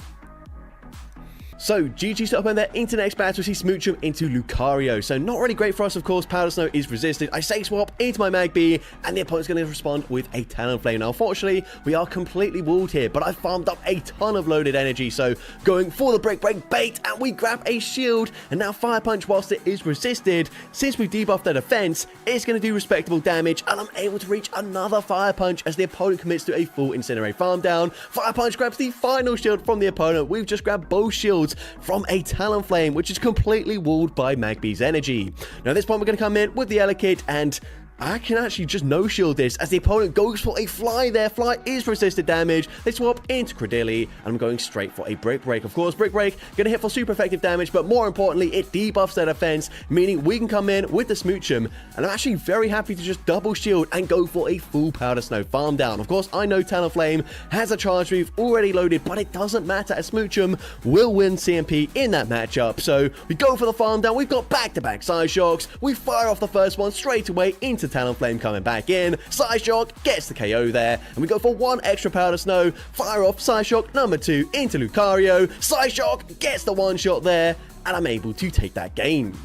So, GG's to open their into next battle, we see Smoochum into Lucario. So, not really great for us, of course. Powder Snow is resisted. I say swap into my Magby, and the opponent's going to respond with a Talonflame. Now, unfortunately, we are completely walled here, but I farmed up a ton of loaded energy. So, going for the Brick Break bait, and we grab a shield. And now, Fire Punch, whilst it is resisted, since we've debuffed their defense, it's going to do respectable damage, and I'm able to reach another Fire Punch as the opponent commits to a full Incinerate farm down. Fire Punch grabs the final shield from the opponent. We've just grabbed both shields from a Talonflame, which is completely walled by Magby's energy. Now at this point, we're going to come in with the Elekid, and I can actually just no-shield this as the opponent goes for a Fly there. Fly is resisted damage. They swap into Credilli, and I'm going straight for a Brick Break. Of course, Brick Break going to hit for super effective damage, but more importantly, it debuffs their defense, meaning we can come in with the Smoochum, and I'm actually very happy to just double shield and go for a full Powder Snow farm down. Of course, I know Talonflame has a charge move already loaded, but it doesn't matter as Smoochum will win CMP in that matchup. So we go for the farm down. We've got back-to-back Side Shocks. We fire off the first one straight away into Talonflame coming back in. Psyshock gets the KO there, and we go for one extra Powder Snow. Fire off Psyshock number 2 into Lucario. Psyshock gets the one shot there, and I'm able to take that game.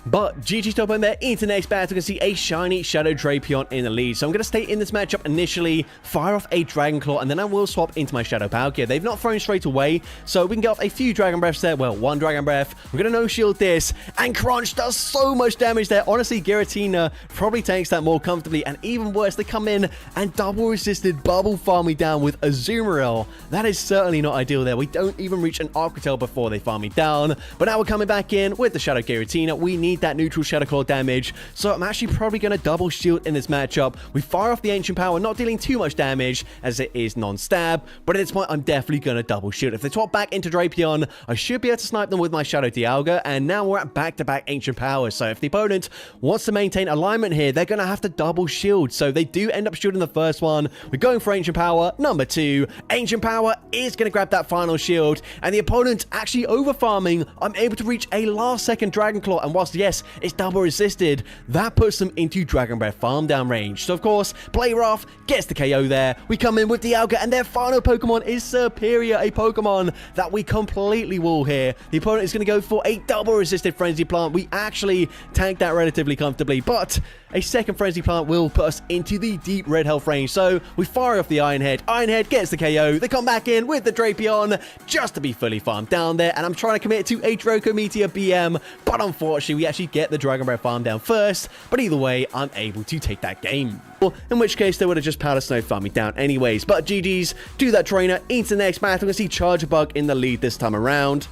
But GG's top in there into next battle. You can see a shiny Shadow Drapion in the lead. So I'm going to stay in this matchup initially, fire off a Dragon Claw, and then I will swap into my Shadow Palkia. They've not thrown straight away, so we can get off a few Dragon Breaths there. Well, one Dragon Breath. I'm going to no-shield this, and Crunch does so much damage there. Honestly, Giratina probably tanks that more comfortably, and even worse, they come in and double-resisted Bubble Farm me down with Azumarill. That is certainly not ideal there. We don't even reach an Arctotel before they farm me down, but now we're coming back in with the Shadow Giratina. We need that neutral Shadow Claw damage, so I'm actually probably going to double shield in this matchup. We fire off the Ancient Power, not dealing too much damage as it is non-stab, but at this point I'm definitely going to double shield. If they swap back into Drapion, I should be able to snipe them with my Shadow Dialga, and now we're at back-to-back Ancient Power. So if the opponent wants to maintain alignment here, they're going to have to double shield, so they do end up shielding the first one. We're going for Ancient Power number 2. Ancient Power is going to grab that final shield, and the opponent actually over farming. I'm able to reach a last second Dragon Claw, and whilst yes, it's double resisted, that puts them into Dragon Breath farm down range. So of course, Play Rough gets the KO there. We come in with Dialga, and their final Pokemon is Superior, a Pokemon that we completely wall here. The opponent is going to go for a double resisted Frenzy Plant. We actually tanked that relatively comfortably, but a second Frenzy Plant will put us into the deep red health range. So we fire off the Iron Head. Iron Head gets the KO. They come back in with the Drapion just to be fully farmed down there. And I'm trying to commit to a Draco Meteor BM, but unfortunately we actually get the Dragon Breath farm down first. But either way, I'm able to take that game. In which case, they would have just Powder Snow farmed me down anyways. But GG's, do that trainer into the next battle. We're going to see Charger Bug in the lead this time around.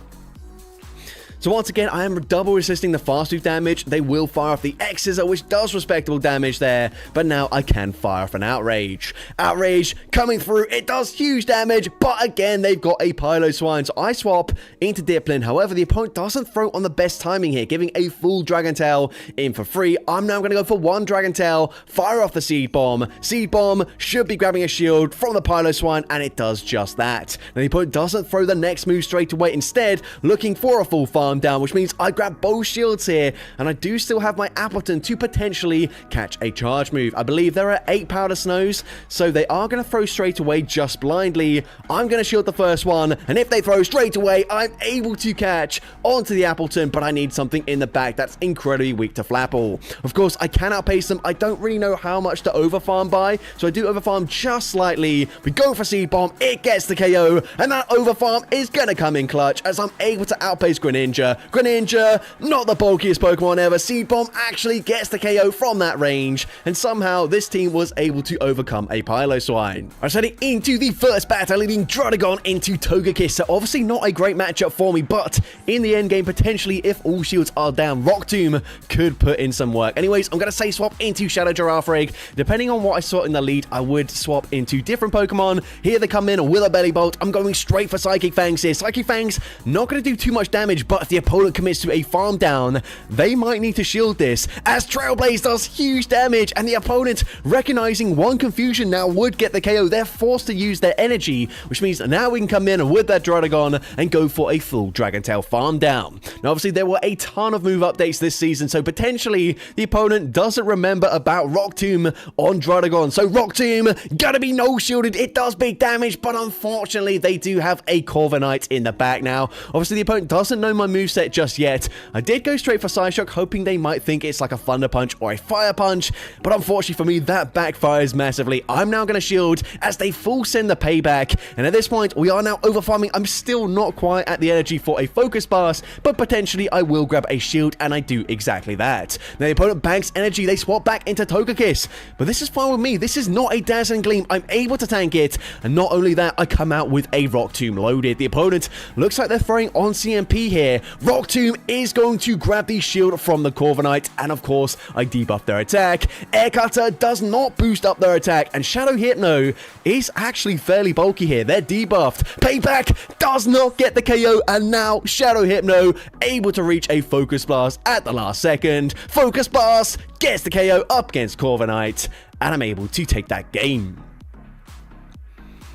So once again, I am double resisting the fast move damage. They will fire off the X-Scissor, which does respectable damage there. But now I can fire off an Outrage. Outrage coming through. It does huge damage. But again, they've got a Piloswine. So I swap into Dipplin. However, the opponent doesn't throw on the best timing here, giving a full Dragon Tail in for free. I'm now going to go for one Dragon Tail, fire off the Seed Bomb. Seed Bomb should be grabbing a shield from the Piloswine, and it does just that. Now the opponent doesn't throw the next move straight away. Instead, looking for a full farm down, which means I grab both shields here, and I do still have my Appleton to potentially catch a charge move. I believe there are 8 Powder Snows, so they are going to throw straight away just blindly. I'm going to shield the first one, and if they throw straight away, I'm able to catch onto the Appleton, but I need something in the back that's incredibly weak to Flapple. Of course, I can outpace them. I don't really know how much to overfarm by, so I do overfarm just slightly. We go for Seed Bomb, it gets the KO, and that overfarm is going to come in clutch as I'm able to outpace Greninja. Greninja, not the bulkiest Pokemon ever. Seed Bomb actually gets the KO from that range, and somehow this team was able to overcome a Piloswine. I'm heading into the first battle, leading Druddigon into Togekiss. So obviously not a great matchup for me, but in the end game, potentially, if all shields are down, Rock Tomb could put in some work. Anyways, I'm going to say swap into Shadow Girafarig. Depending on what I saw in the lead, I would swap into different Pokemon. Here they come in with a Belly Bolt. I'm going straight for Psychic Fangs here. Psychic Fangs, not going to do too much damage, but if the opponent commits to a farm down, they might need to shield this, as Trailblaze does huge damage, and the opponent, recognizing one confusion now, would get the KO. They're forced to use their energy, which means now we can come in with that Druddigon and go for a full Dragon Tail farm down. Now obviously there were a ton of move updates this season, so potentially the opponent doesn't remember about Rock Tomb on Druddigon. So Rock Tomb gotta be no shielded. It does big damage, but unfortunately they do have a Corviknight in the back now. Obviously the opponent doesn't know my moveset just yet. I did go straight for Psyshock, hoping they might think it's like a Thunder Punch or a Fire Punch, but unfortunately for me, that backfires massively. I'm now going to shield as they full send the payback, and at this point, we are now overfarming. I'm still not quite at the energy for a Focus Blast, but potentially I will grab a shield, and I do exactly that. Now the opponent banks energy, they swap back into Togekiss, but this is fine with me. This is not a Dazzling Gleam. I'm able to tank it, and not only that, I come out with a Rock Tomb loaded. The opponent looks like they're throwing on CMP here. Rock Tomb is going to grab the shield from the Corviknight, and of course, I debuff their attack. Air Cutter does not boost up their attack, and Shadow Hypno is actually fairly bulky here. They're debuffed. Payback does not get the KO, and now Shadow Hypno able to reach a Focus Blast at the last second. Focus Blast gets the KO up against Corviknight, and I'm able to take that game.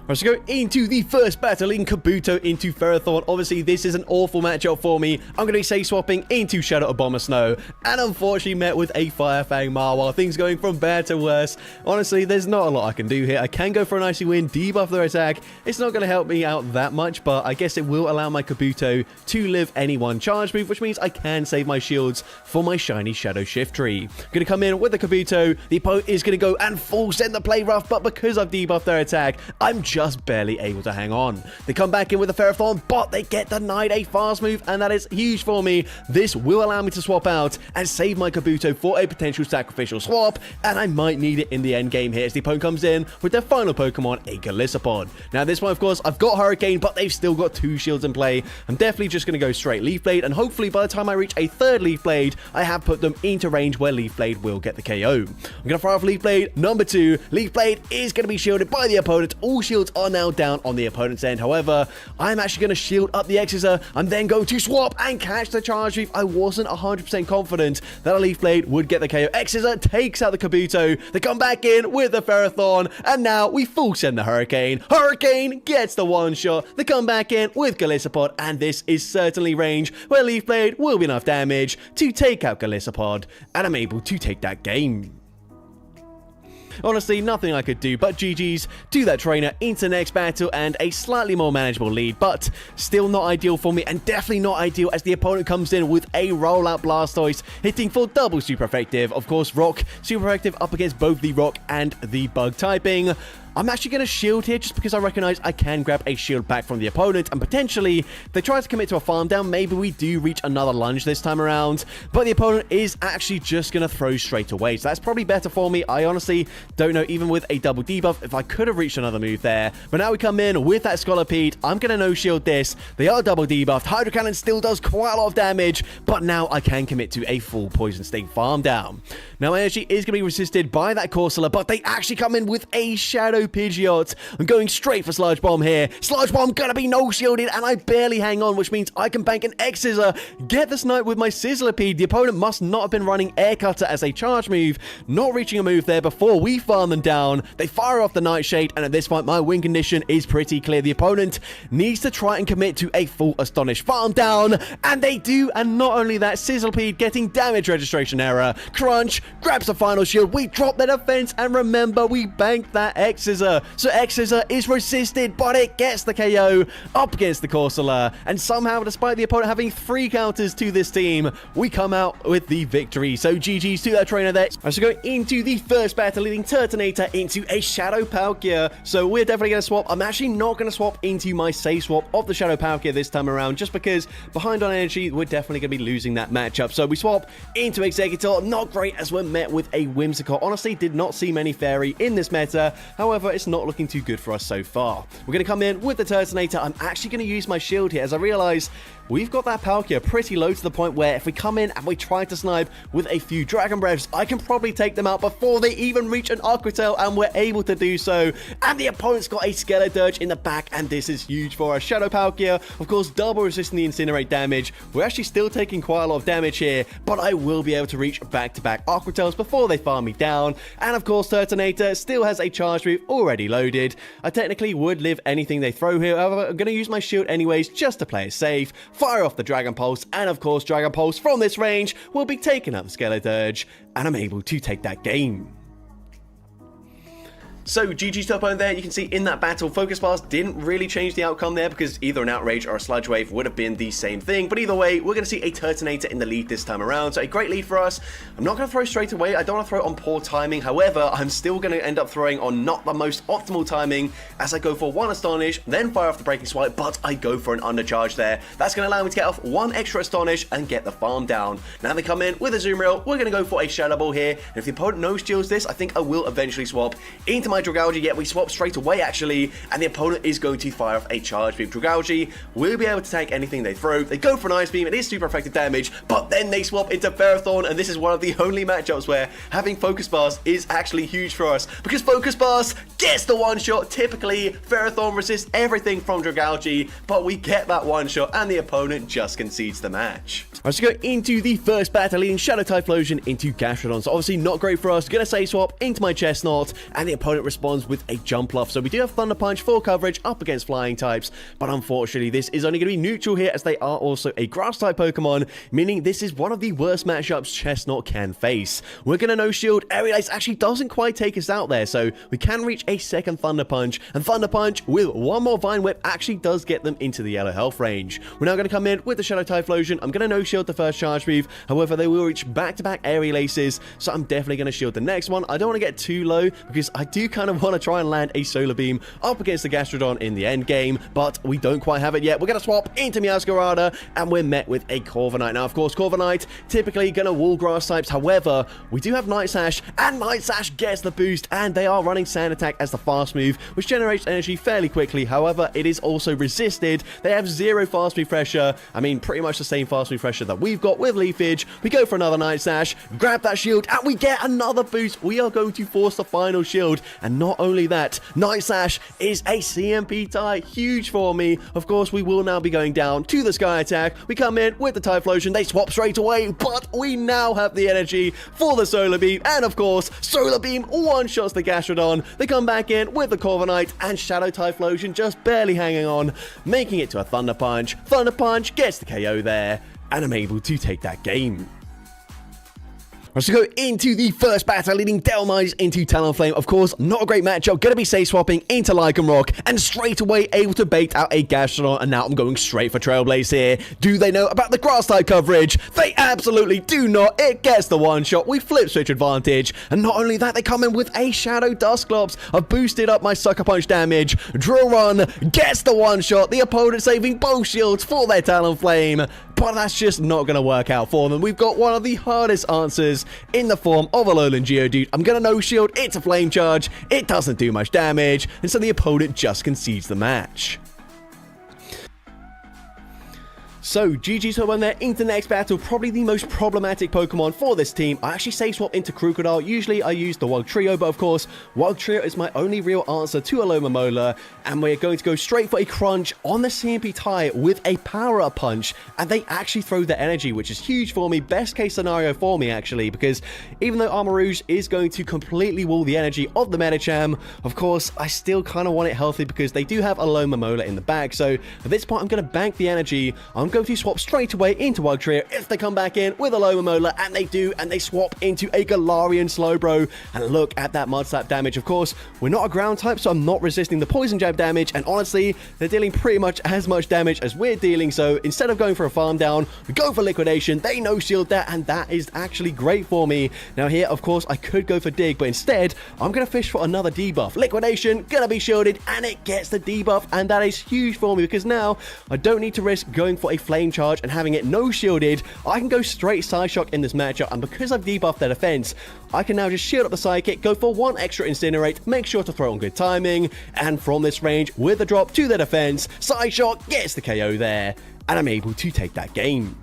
Let's go into the first battle in Kabuto into Ferrothorn. Obviously, this is an awful matchup for me. I'm going to be say swapping into Shadow Abomasnow, and unfortunately met with a Fire Fang Marwar. Things going from bad to worse. Honestly, there's not a lot I can do here. I can go for an Icy Wind, debuff their attack. It's not going to help me out that much, but I guess it will allow my Kabuto to live any one charge move, which means I can save my shields for my shiny Shadow Shiftry. Going to come in with the Kabuto. The opponent is going to go and full send the Play Rough, but because I've debuffed their attack, I'm just barely able to hang on. They come back in with a Ferrothorn, but they get denied a fast move, and that is huge for me. This will allow me to swap out and save my Kabuto for a potential sacrificial swap, and I might need it in the end game here as the opponent comes in with their final Pokemon, a Golisopod. Now this one, of course, I've got Hurricane, but they've still got 2 shields in play. I'm definitely just going to go straight Leaf Blade, and hopefully by the time I reach a 3rd Leaf Blade, I have put them into range where Leaf Blade will get the KO. I'm going to fire off Leaf Blade number 2. Leaf Blade is going to be shielded by the opponent. All shields are now down on the opponent's end. However, I'm actually going to shield up the X-Scissor and then go to swap and catch the charge move. I wasn't 100% confident that a Leaf Blade would get the KO. X-Scissor takes out the Kabuto. They come back in with the Ferrothorn, and now we full send the Hurricane. Hurricane gets the one shot. They come back in with Golisopod, and this is certainly range where Leaf Blade will be enough damage to take out Golisopod, and I'm able to take that game. Honestly, nothing I could do but GG's to that trainer into the next battle and a slightly more manageable lead, but still not ideal for me and definitely not ideal as the opponent comes in with a rollout Blastoise, hitting for double super effective. Of course, Rock super effective up against both the Rock and the Bug typing. I'm actually going to shield here just because I recognize I can grab a shield back from the opponent, and potentially if they try to commit to a farm down, maybe we do reach another lunge this time around, but the opponent is actually just going to throw straight away, so that's probably better for me. I honestly don't know, even with a double debuff, if I could have reached another move there, but now we come in with that Scolipede. I'm going to no shield this. They are double debuffed. Hydro Cannon still does quite a lot of damage, but now I can commit to a full Poison Sting farm down. Now energy is going to be resisted by that Corsola, but they actually come in with a Shadow Pidgeot. I'm going straight for Sludge Bomb here. Sludge Bomb gonna be no shielded, and I barely hang on, which means I can bank an X-Scissor, get the snipe with my Sizzlipede. The opponent must not have been running Air Cutter as a charge move, not reaching a move there before we farm them down. They fire off the Nightshade, and at this point, my win condition is pretty clear. The opponent needs to try and commit to a full Astonish farm down, and they do, and not only that, Sizzlipede getting damage registration error. Crunch grabs the final shield. We drop the defense, and remember, we banked that X-Scissor. So X-Scissor is resisted, but it gets the KO up against the Corsola, and somehow, despite the opponent having 3 counters to this team, we come out with the victory. So GG's to that trainer there. I should go into the first battle, leading Turtonator into a Shadow Palkia. So we're definitely going to swap. I'm actually not going to swap into my safe swap of the Shadow Palkia this time around, just because behind on energy, we're definitely going to be losing that matchup. So we swap into Exeggutor. Not great as we're met with a Whimsicott. Honestly, did not see many Fairy in this meta. However, it's not looking too good for us so far. We're going to come in with the Turtonator. I'm actually going to use my shield here as I realize we've got that Palkia pretty low to the point where if we come in and we try to snipe with a few Dragon Breaths, I can probably take them out before they even reach an Aqua Tail, and we're able to do so. And the opponent's got a Skeledirge in the back, and this is huge for us. Shadow Palkia, of course, double resisting the Incinerate damage. We're actually still taking quite a lot of damage here, but I will be able to reach back-to-back Aqua Tails before they farm me down. And of course, Turtonator still has a charge move already loaded. I technically would live anything they throw here. However, I'm going to use my shield anyways just to play it safe. Fire off the Dragon Pulse, and of course, Dragon Pulse from this range will be taking out the Skeledirge, and I'm able to take that game. So, GG's to opponent there. You can see in that battle, Focus Blast didn't really change the outcome there because either an Outrage or a Sludge Wave would have been the same thing. But either way, we're going to see a Turtonator in the lead this time around. So, a great lead for us. I'm not going to throw straight away. I don't want to throw on poor timing. However, I'm still going to end up throwing on not the most optimal timing as I go for 1 Astonish, then fire off the Breaking Swipe, but I go for an undercharge there. That's going to allow me to get off 1 extra Astonish and get the farm down. Now they come in with a Azumarill. We're going to go for a Shadow Ball here. And if the opponent no-steals this, I think I will eventually swap into my Dragalge. Yet we swap straight away actually, and the opponent is going to fire off a charge beam. Dragalge will be able to tank anything they throw. They go for an Ice Beam, it is super effective damage, but then they swap into Ferrothorn, and this is one of the only matchups where having Focus Blast is actually huge for us, because Focus Blast gets the one shot. Typically, Ferrothorn resists everything from Dragalge, but we get that one shot, and the opponent just concedes the match. Let's go into the first battle, leading Shadow Typhlosion into Gastrodon. So obviously not great for us. Gonna say swap into my Chestnut, and the opponent responds with a Jumpluff. So we do have Thunder Punch for coverage up against flying types, but unfortunately this is only going to be neutral here as they are also a grass type Pokemon, meaning this is one of the worst matchups Chestnut can face. We're going to no shield. Aerial Ace actually doesn't quite take us out there, so we can reach a second Thunder Punch, and Thunder Punch with one more Vine Whip actually does get them into the yellow health range. We're now going to come in with the Shadow Typhlosion. I'm going to no shield the first charge move, however they will reach back-to-back Aerial Aces, so I'm definitely going to shield the next one. I don't want to get too low because I do kind of want to try and land a Solar Beam up against the Gastrodon in the end game, but we don't quite have it yet. We're going to swap into Meowscarada, and we're met with a Corviknight. Now, of course, Corviknight typically going to wall grass types. However, we do have Night Sash, and Night Sash gets the boost, and they are running Sand Attack as the fast move, which generates energy fairly quickly. However, it is also resisted. They have 0 fast move pressure. I mean, pretty much the same fast move pressure that we've got with Leafage. We go for another Night Sash, grab that shield, and we get another boost. We are going to force the final shield, and not only that, Night Sash is a CMP tie, huge for me. Of course, we will now be going down to the Sky Attack. We come in with the Typhlosion, they swap straight away, but we now have the energy for the Solar Beam, and of course, Solar Beam one-shots the Gastrodon. They come back in with the Corviknight, and Shadow Typhlosion just barely hanging on, making it to a Thunder Punch. Thunder Punch gets the KO there, and I'm able to take that game. Let's go into the first battle, leading Delmise into Talonflame. Of course, not a great matchup. Going to be safe swapping into Lycanroc, and straight away able to bait out a Gastrodon, and now I'm going straight for Trailblaze here. Do they know about the grass type coverage? They absolutely do not. It gets the one shot. We flip switch advantage, and not only that, they come in with a Shadow Dusclops. I've boosted up my Sucker Punch damage. Drill Run gets the one shot. The opponent saving both shields for their Talonflame. But that's just not going to work out for them. We've got one of the hardest answers in the form of a Alolan Geodude. I'm going to no-shield. It's a Flame Charge. It doesn't do much damage. And so the opponent just concedes the match. So, GG's Hope on there into the next battle. Probably the most problematic Pokemon for this team. I actually safe swap into Crocodile. Usually I use the Wugtrio, but of course, Wugtrio is my only real answer to Alomomola. And we're going to go straight for a Crunch on the CMP tie with a Power Up Punch. And they actually throw their energy, which is huge for me. Best case scenario for me, actually, because even though Armarouge is going to completely wall the energy of the Medicham, of course, I still kind of want it healthy because they do have Alomomola in the bag. So, at this point, I'm going to bank the energy. I'm going to swap straight away into Wugtrio if they come back in with a Alomomola, and they do, and they swap into a Galarian Slowbro. And look at that Mud Slap damage. Of course, we're not a ground type, so I'm not resisting the Poison Jab damage, and honestly, they're dealing pretty much as much damage as we're dealing, so instead of going for a farm down, we go for Liquidation. They no-shield that, and that is actually great for me. Now here, of course, I could go for Dig, but instead, I'm going to fish for another debuff. Liquidation, gonna be shielded, and it gets the debuff, and that is huge for me, because now, I don't need to risk going for a Flame Charge and having it no-shielded. I can go straight Psyshock in this matchup, and because I've debuffed their defense, I can now just shield up the Psychic, go for one extra Incinerate, make sure to throw on good timing, and from this range, with a drop to their defense, Psyshock gets the KO there, and I'm able to take that game.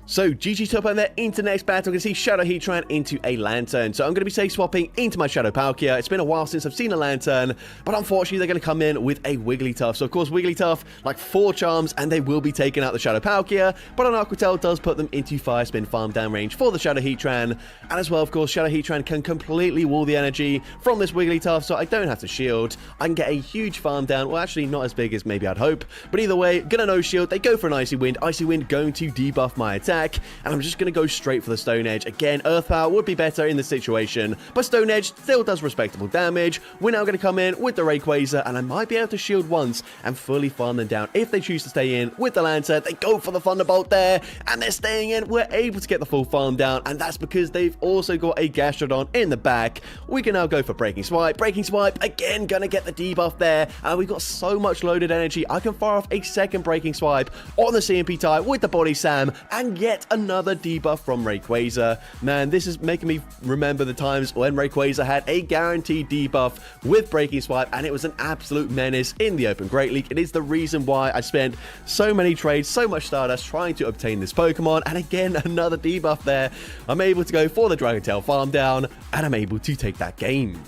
So, GG top on there into the next battle. We can see Shadow Heatran into a Lantern. So, I'm going to be safe swapping into my Shadow Palkia. It's been a while since I've seen a Lantern, but unfortunately, they're going to come in with a Wigglytuff. So, of course, Wigglytuff, like 4 charms, and they will be taking out the Shadow Palkia, but an Aqua Tail does put them into Fire Spin farm down range for the Shadow Heatran. And as well, of course, Shadow Heatran can completely wall the energy from this Wigglytuff, so I don't have to shield. I can get a huge farm down. Well, actually, not as big as maybe I'd hope, but either way, gonna no shield. They go for an Icy Wind. Icy Wind going to debuff my attack. And I'm just going to go straight for the Stone Edge. Again, Earth Power would be better in this situation, but Stone Edge still does respectable damage. We're now going to come in with the Rayquaza, and I might be able to shield once and fully farm them down if they choose to stay in with the Lantern. They go for the Thunderbolt there, and they're staying in. We're able to get the full farm down, and that's because they've also got a Gastrodon in the back. We can now go for Breaking Swipe. Breaking Swipe, again, going to get the debuff there, and we've got so much loaded energy. I can fire off a second Breaking Swipe on the CMP tie with the Body Slam, and yet another debuff from Rayquaza. Man, this is making me remember the times when Rayquaza had a guaranteed debuff with Breaking Swipe, and it was an absolute menace in the Open Great League. It is the reason why I spent so many trades, so much Stardust trying to obtain this Pokemon, and again, another debuff there. I'm able to go for the Dragon Tail farm down, and I'm able to take that game.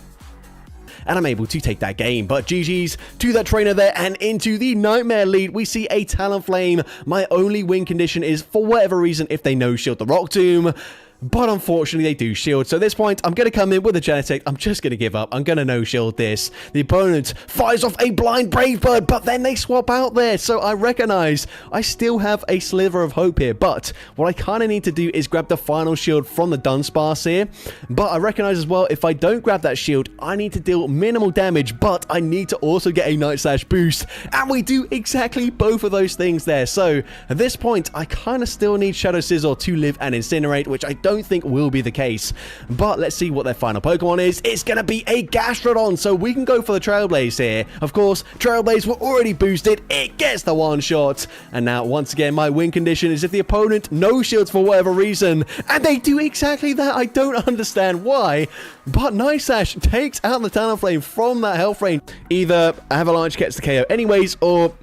But GG's to that trainer there, and into the Nightmare lead, we see a Talonflame. My only win condition is, for whatever reason, if they no-shield the Rock Tomb. But unfortunately, they do shield. So at this point, I'm going to come in with a Genetic. I'm just going to give up. I'm going to no-shield this. The opponent fires off a blind Brave Bird, but then they swap out there. So I recognize I still have a sliver of hope here. But what I kind of need to do is grab the final shield from the Dunsparce here. But I recognize as well, if I don't grab that shield, I need to deal minimal damage, but I need to also get a Night Slash boost. And we do exactly both of those things there. So at this point, I kind of still need Shadow Scizor to live and Incinerate, which I don't think will be the case. But let's see what their final Pokemon is. It's going to be a Gastrodon, so we can go for the Trailblaze here. Of course, Trailblaze were already boosted. It gets the one shot. And now, once again, my win condition is if the opponent no shields for whatever reason. And they do exactly that. I don't understand why. But Night Slash takes out the Talonflame from that health range. Either Avalanche gets the KO anyways, or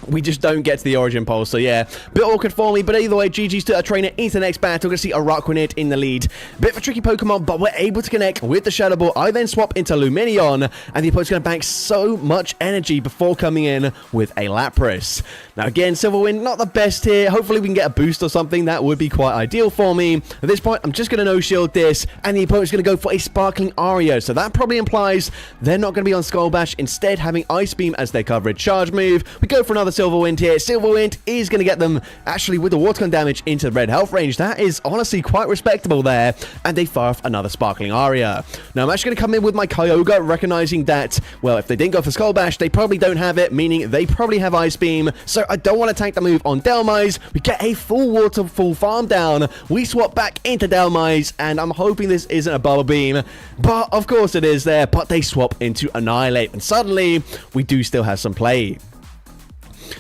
we just don't get to the Origin Pulse. So yeah, bit awkward for me, but either way, GG's to a trainer into the next battle. We're going to see Araquanid in the lead. Bit of a tricky Pokemon, but we're able to connect with the Shadow Ball. I then swap into Lumineon, and the opponent's going to bank so much energy before coming in with a Lapras. Now again, Silverwind, not the best here. Hopefully we can get a boost or something. That would be quite ideal for me. At this point, I'm just going to no-shield this, and the opponent's going to go for a Sparkling Ario. So that probably implies they're not going to be on Skull Bash, instead having Ice Beam as their coverage charge move. We go for another Silver Wind here. Silver Wind is going to get them, actually, with the water gun damage into the red health range. That is honestly quite respectable there. And they fire off another Sparkling Aria. Now, I'm actually going to come in with my Kyogre, recognizing that, well, if they didn't go for Skull Bash, they probably don't have it, meaning they probably have Ice Beam. So I don't want to tank the move on Dhelmise. We get a full waterfall farm down. We swap back into Dhelmise, and I'm hoping this isn't a Bubble Beam. But, of course, it is there. But they swap into Annihilate. And suddenly, we do still have some play.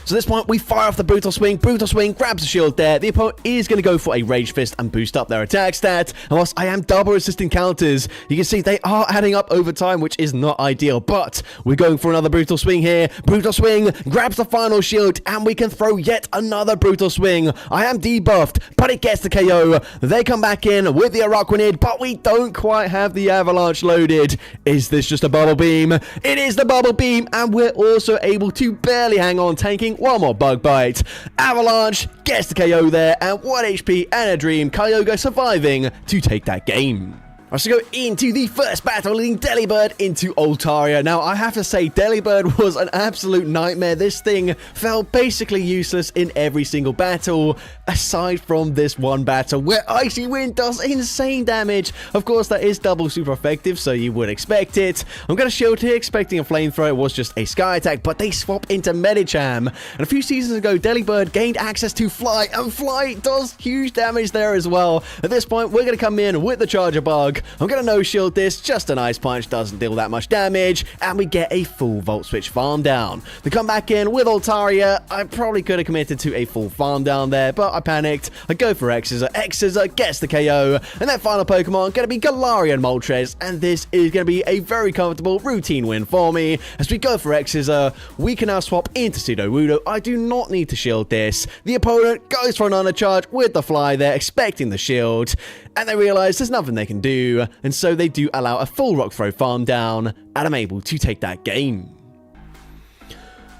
So at this point, we fire off the Brutal Swing. Brutal Swing grabs the shield there. The opponent is going to go for a Rage Fist and boost up their attack stat. And whilst I am double resisting counters, you can see they are adding up over time, which is not ideal. But we're going for another Brutal Swing here. Brutal Swing grabs the final shield, and we can throw yet another Brutal Swing. I am debuffed, but it gets the KO. They come back in with the Araquanid, but we don't quite have the Avalanche loaded. Is this just a Bubble Beam? It is the Bubble Beam, and we're also able to barely hang on, tanking one more Bug Bite. Avalanche gets the KO there, and 1 HP and a Dream. Kyogre surviving to take that game. Let's go into the first battle, leading Delibird into Altaria. Now, I have to say, Delibird was an absolute nightmare. This thing felt basically useless in every single battle, aside from this one battle where Icy Wind does insane damage. Of course, that is double super effective, so you would expect it. I'm going to shield here, expecting a Flamethrower. It was just a Sky Attack, but they swap into Medicham. And a few seasons ago, Delibird gained access to Fly, and Fly does huge damage there as well. At this point, we're going to come in with the Charger Bug. I'm going to no-shield this, just an Ice Punch, doesn't deal that much damage, and we get a full Volt Switch farm down. To come back in with Altaria, I probably could have committed to a full farm down there, but I panicked. I go for X-Scissor. X-Scissor gets the KO, and that final Pokemon going to be Galarian Moltres, and this is going to be a very comfortable routine win for me. As we go for X-Scissor, we can now swap into Sudowoodo. I do not need to shield this. The opponent goes for an undercharge with the Fly there, expecting the shield, and they realize there's nothing they can do, and so they do allow a full Rock Throw farm down, and I'm able to take that game.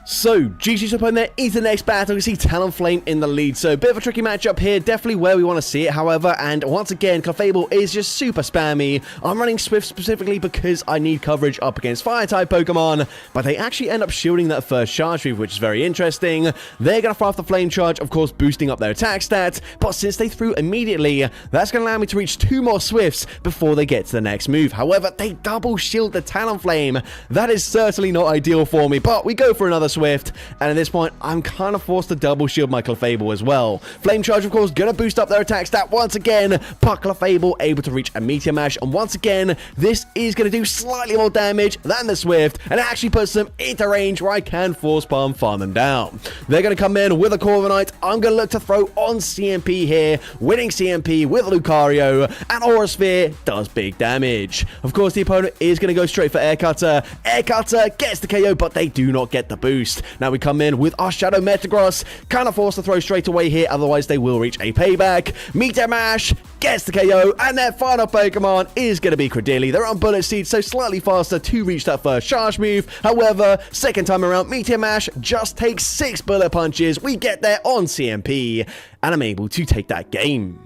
So, GG's up on there into the next battle. You see Talonflame in the lead. So, a bit of a tricky matchup here. Definitely where we want to see it, however. And once again, Clefable is just super spammy. I'm running Swift specifically because I need coverage up against Fire-type Pokemon. But they actually end up shielding that first charge move, which is very interesting. They're going to fire off the Flame Charge, of course, boosting up their attack stat. But since they threw immediately, that's going to allow me to reach 2 more Swifts before they get to the next move. However, they double shield the Talonflame. That is certainly not ideal for me. But we go for another Swift, and at this point, I'm kind of forced to double shield my Clefable as well. Flame Charge, of course, gonna boost up their attack stat once again, but Clefable able to reach a Meteor Mash, and once again, this is gonna do slightly more damage than the Swift, and it actually puts them into range where I can Force Palm farm them down. They're gonna come in with a Corviknight. I'm gonna look to throw on CMP here, winning CMP with Lucario, and Aura Sphere does big damage. Of course, the opponent is gonna go straight for Air Cutter. Air Cutter gets the KO, but they do not get the boost. Now we come in with our Shadow Metagross, kind of forced to throw straight away here, otherwise they will reach a payback. Meteor Mash gets the KO, and their final Pokemon is going to be Credilli. They're on Bullet Seed, so slightly faster to reach that first charge move. However, second time around, Meteor Mash just takes 6 bullet punches. We get there on CMP, and I'm able to take that game.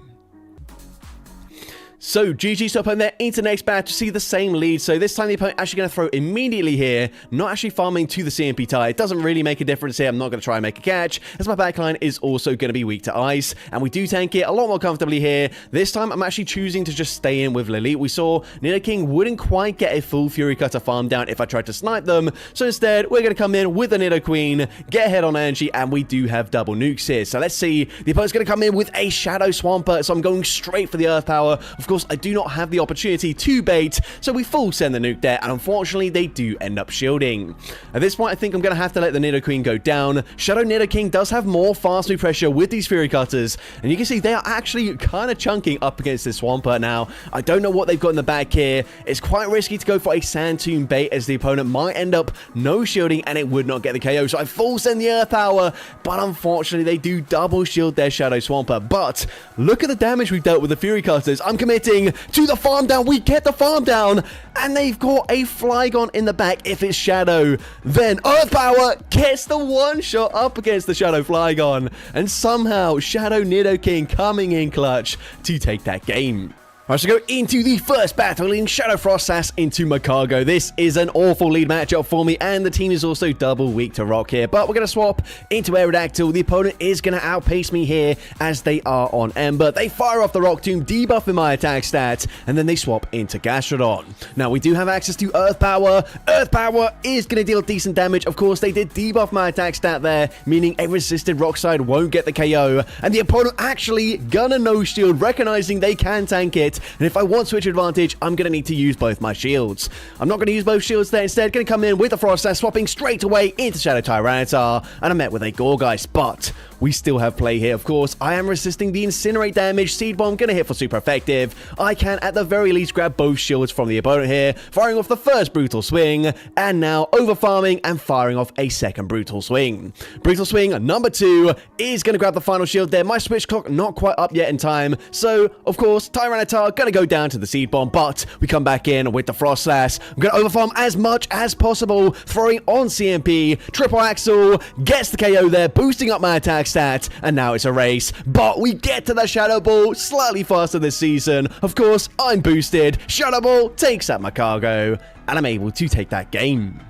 So, GG's up on there into the next batch to see the same lead. So, this time the opponent actually going to throw immediately here, not actually farming to the CMP tie. It doesn't really make a difference here. I'm not going to try and make a catch, as my backline is also going to be weak to ice. And we do tank it a lot more comfortably here. This time, I'm actually choosing to just stay in with Lily. We saw Nidoking wouldn't quite get a full Fury Cutter farm down if I tried to snipe them. So, instead, we're going to come in with the Nidoqueen, get ahead on energy, and we do have double nukes here. So, let's see. The opponent's going to come in with a Shadow Swampert, so I'm going straight for the Earth Power. Of course, I do not have the opportunity to bait, so we full send the nuke there, and unfortunately they do end up shielding. At this point, I think I'm going to have to let the Nidoqueen go down. Shadow Nidoking does have more fast move pressure with these Fury Cutters, and you can see they are actually kind of chunking up against this Swampert now. I don't know what they've got in the back here. It's quite risky to go for a Sand Tomb bait, as the opponent might end up no shielding, and it would not get the KO, so I full send the Earth Power, but unfortunately they do double shield their Shadow Swampert. But look at the damage we've dealt with the Fury Cutters. I'm committing to the farm down. We get the farm down, and they've got a Flygon in the back if it's Shadow. Then Earth Power gets the one shot up against the Shadow Flygon, and somehow Shadow Nidoking coming in clutch to take that game. I should go into the first battle in Shadow Frost Sass into Macargo. This is an awful lead matchup for me, and the team is also double weak to rock here. But we're going to swap into Aerodactyl. The opponent is going to outpace me here as they are on Ember. They fire off the Rock Tomb, debuffing my attack stats, and then they swap into Gastrodon. Now, we do have access to Earth Power. Earth Power is going to deal decent damage. Of course, they did debuff my attack stat there, meaning a resisted Rock Slide won't get the KO. And the opponent actually gonna no shield, recognizing they can tank it. And if I want switch advantage, I'm going to need to use both my shields. I'm not going to use both shields there. Instead, going to come in with the Frost Sass, swapping straight away into Shadow Tyranitar, and I'm met with a Gourgeist. But we still have play here, of course. I am resisting the Incinerate damage. Seed Bomb going to hit for super effective. I can, at the very least, grab both shields from the opponent here, firing off the first Brutal Swing, and now over-farming and firing off a second Brutal Swing. Brutal Swing number 2 is going to grab the final shield there. My switch clock not quite up yet in time, so, of course, Tyranitar going to go down to the Seed Bomb, but we come back in with the Frost Sass. I'm going to overfarm as much as possible, throwing on CMP. Triple Axle gets the KO there, boosting up my attack stat, and now it's a race. But we get to the Shadow Ball slightly faster this season. Of course, I'm boosted. Shadow Ball takes out my cargo, and I'm able to take that game.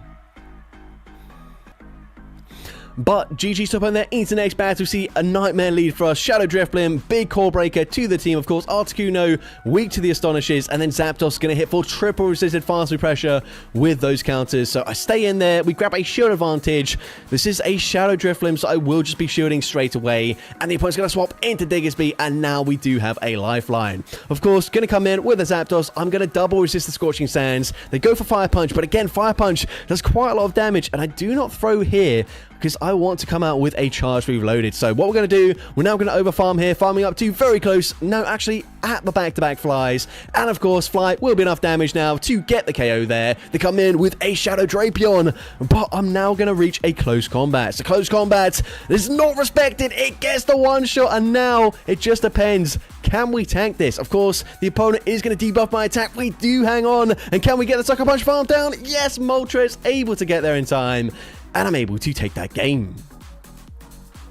But GG's top on there into next battle. See a nightmare lead for us. Shadow Drifblim, big core breaker to the team. Of course, Articuno weak to the Astonishes, and then Zapdos going to hit for triple resisted fast pressure with those counters. So I stay in there. We grab a shield advantage. This is a Shadow Drifblim, so I will just be shielding straight away. And the opponent's going to swap into Diggersby, and now we do have a lifeline. Of course, going to come in with a Zapdos. I'm going to double resist the Scorching Sands. They go for Fire Punch, but again, Fire Punch does quite a lot of damage, and I do not throw here because I want to come out with a charge reloaded. So what we're going to do, we're now going to overfarm here, farming up to very close, no, actually at the back-to-back flies. And of course, Fly will be enough damage now to get the KO there. They come in with a Shadow Drapion, but I'm now going to reach a close combat. So close combat is not respected. It gets the one shot, and now it just depends. Can we tank this? Of course, the opponent is going to debuff my attack. We do hang on. And can we get the Sucker Punch farm down? Yes, Moltres able to get there in time, and I'm able to take that game.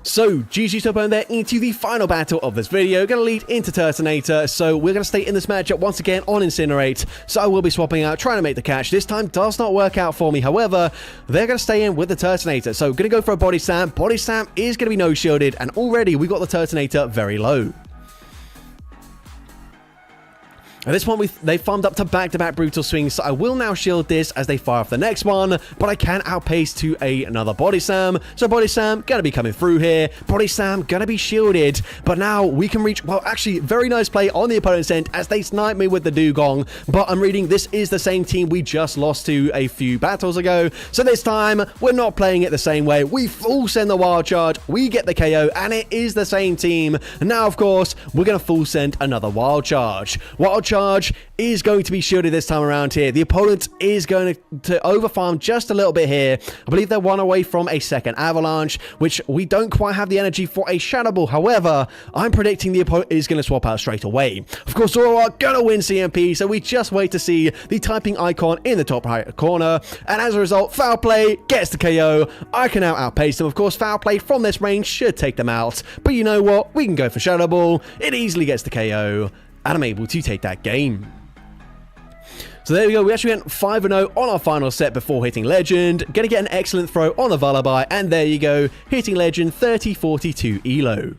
So, GG's top there into the final battle of this video. Going to lead into Turtonator, so we're going to stay in this matchup once again on Incinerate. So I will be swapping out, trying to make the catch. This time does not work out for me. However, they're going to stay in with the Turtonator. So, going to go for a Body Slam. Body Slam is going to be no-shielded, and already we got the Turtonator very low. At this point, they farmed up to back-to-back Brutal Swings, so I will now shield this as they fire off the next one, but I can outpace to another Body Slam. So Body Slam going to be coming through here. Body Slam going to be shielded, but now we can reach, well, actually, very nice play on the opponent's end as they snipe me with the Dugong, but I'm reading this is the same team we just lost to a few battles ago, so this time, we're not playing it the same way. We full send the Wild Charge, we get the KO, and it is the same team. And now, of course, we're going to full send another Wild Charge. Wild Charge is going to be shielded this time around here. The opponent is going to overfarm just a little bit here. I believe they're one away from a second Avalanche, which we don't quite have the energy for a Shadow Ball. However, I'm predicting the opponent is going to swap out straight away. Of course, Zoroark going to win CMP, so we just wait to see the typing icon in the top right corner. And as a result, Foul Play gets the KO. I can now outpace them. Of course, Foul Play from this range should take them out. But you know what? We can go for Shadow Ball. It easily gets the KO, and I'm able to take that game. So there we go, we actually went 5-0 on our final set before hitting Legend. Gonna get an excellent throw on the Vullaby, and there you go, hitting Legend 30-42 Elo.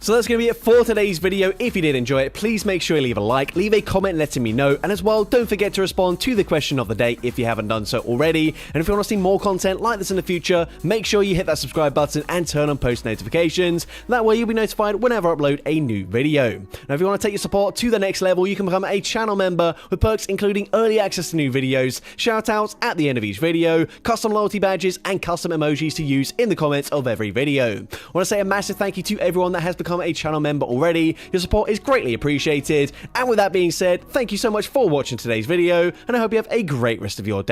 So that's going to be it for today's video. If you did enjoy it, please make sure you leave a like, leave a comment letting me know, and as well, don't forget to respond to the question of the day if you haven't done so already. And if you want to see more content like this in the future, make sure you hit that subscribe button and turn on post notifications. That way you'll be notified whenever I upload a new video. Now if you want to take your support to the next level, you can become a channel member with perks including early access to new videos, shoutouts at the end of each video, custom loyalty badges, and custom emojis to use in the comments of every video. I want to say a massive thank you to everyone that has become a channel member already. Your support is greatly appreciated. And with that being said, thank you so much for watching today's video, and I hope you have a great rest of your day.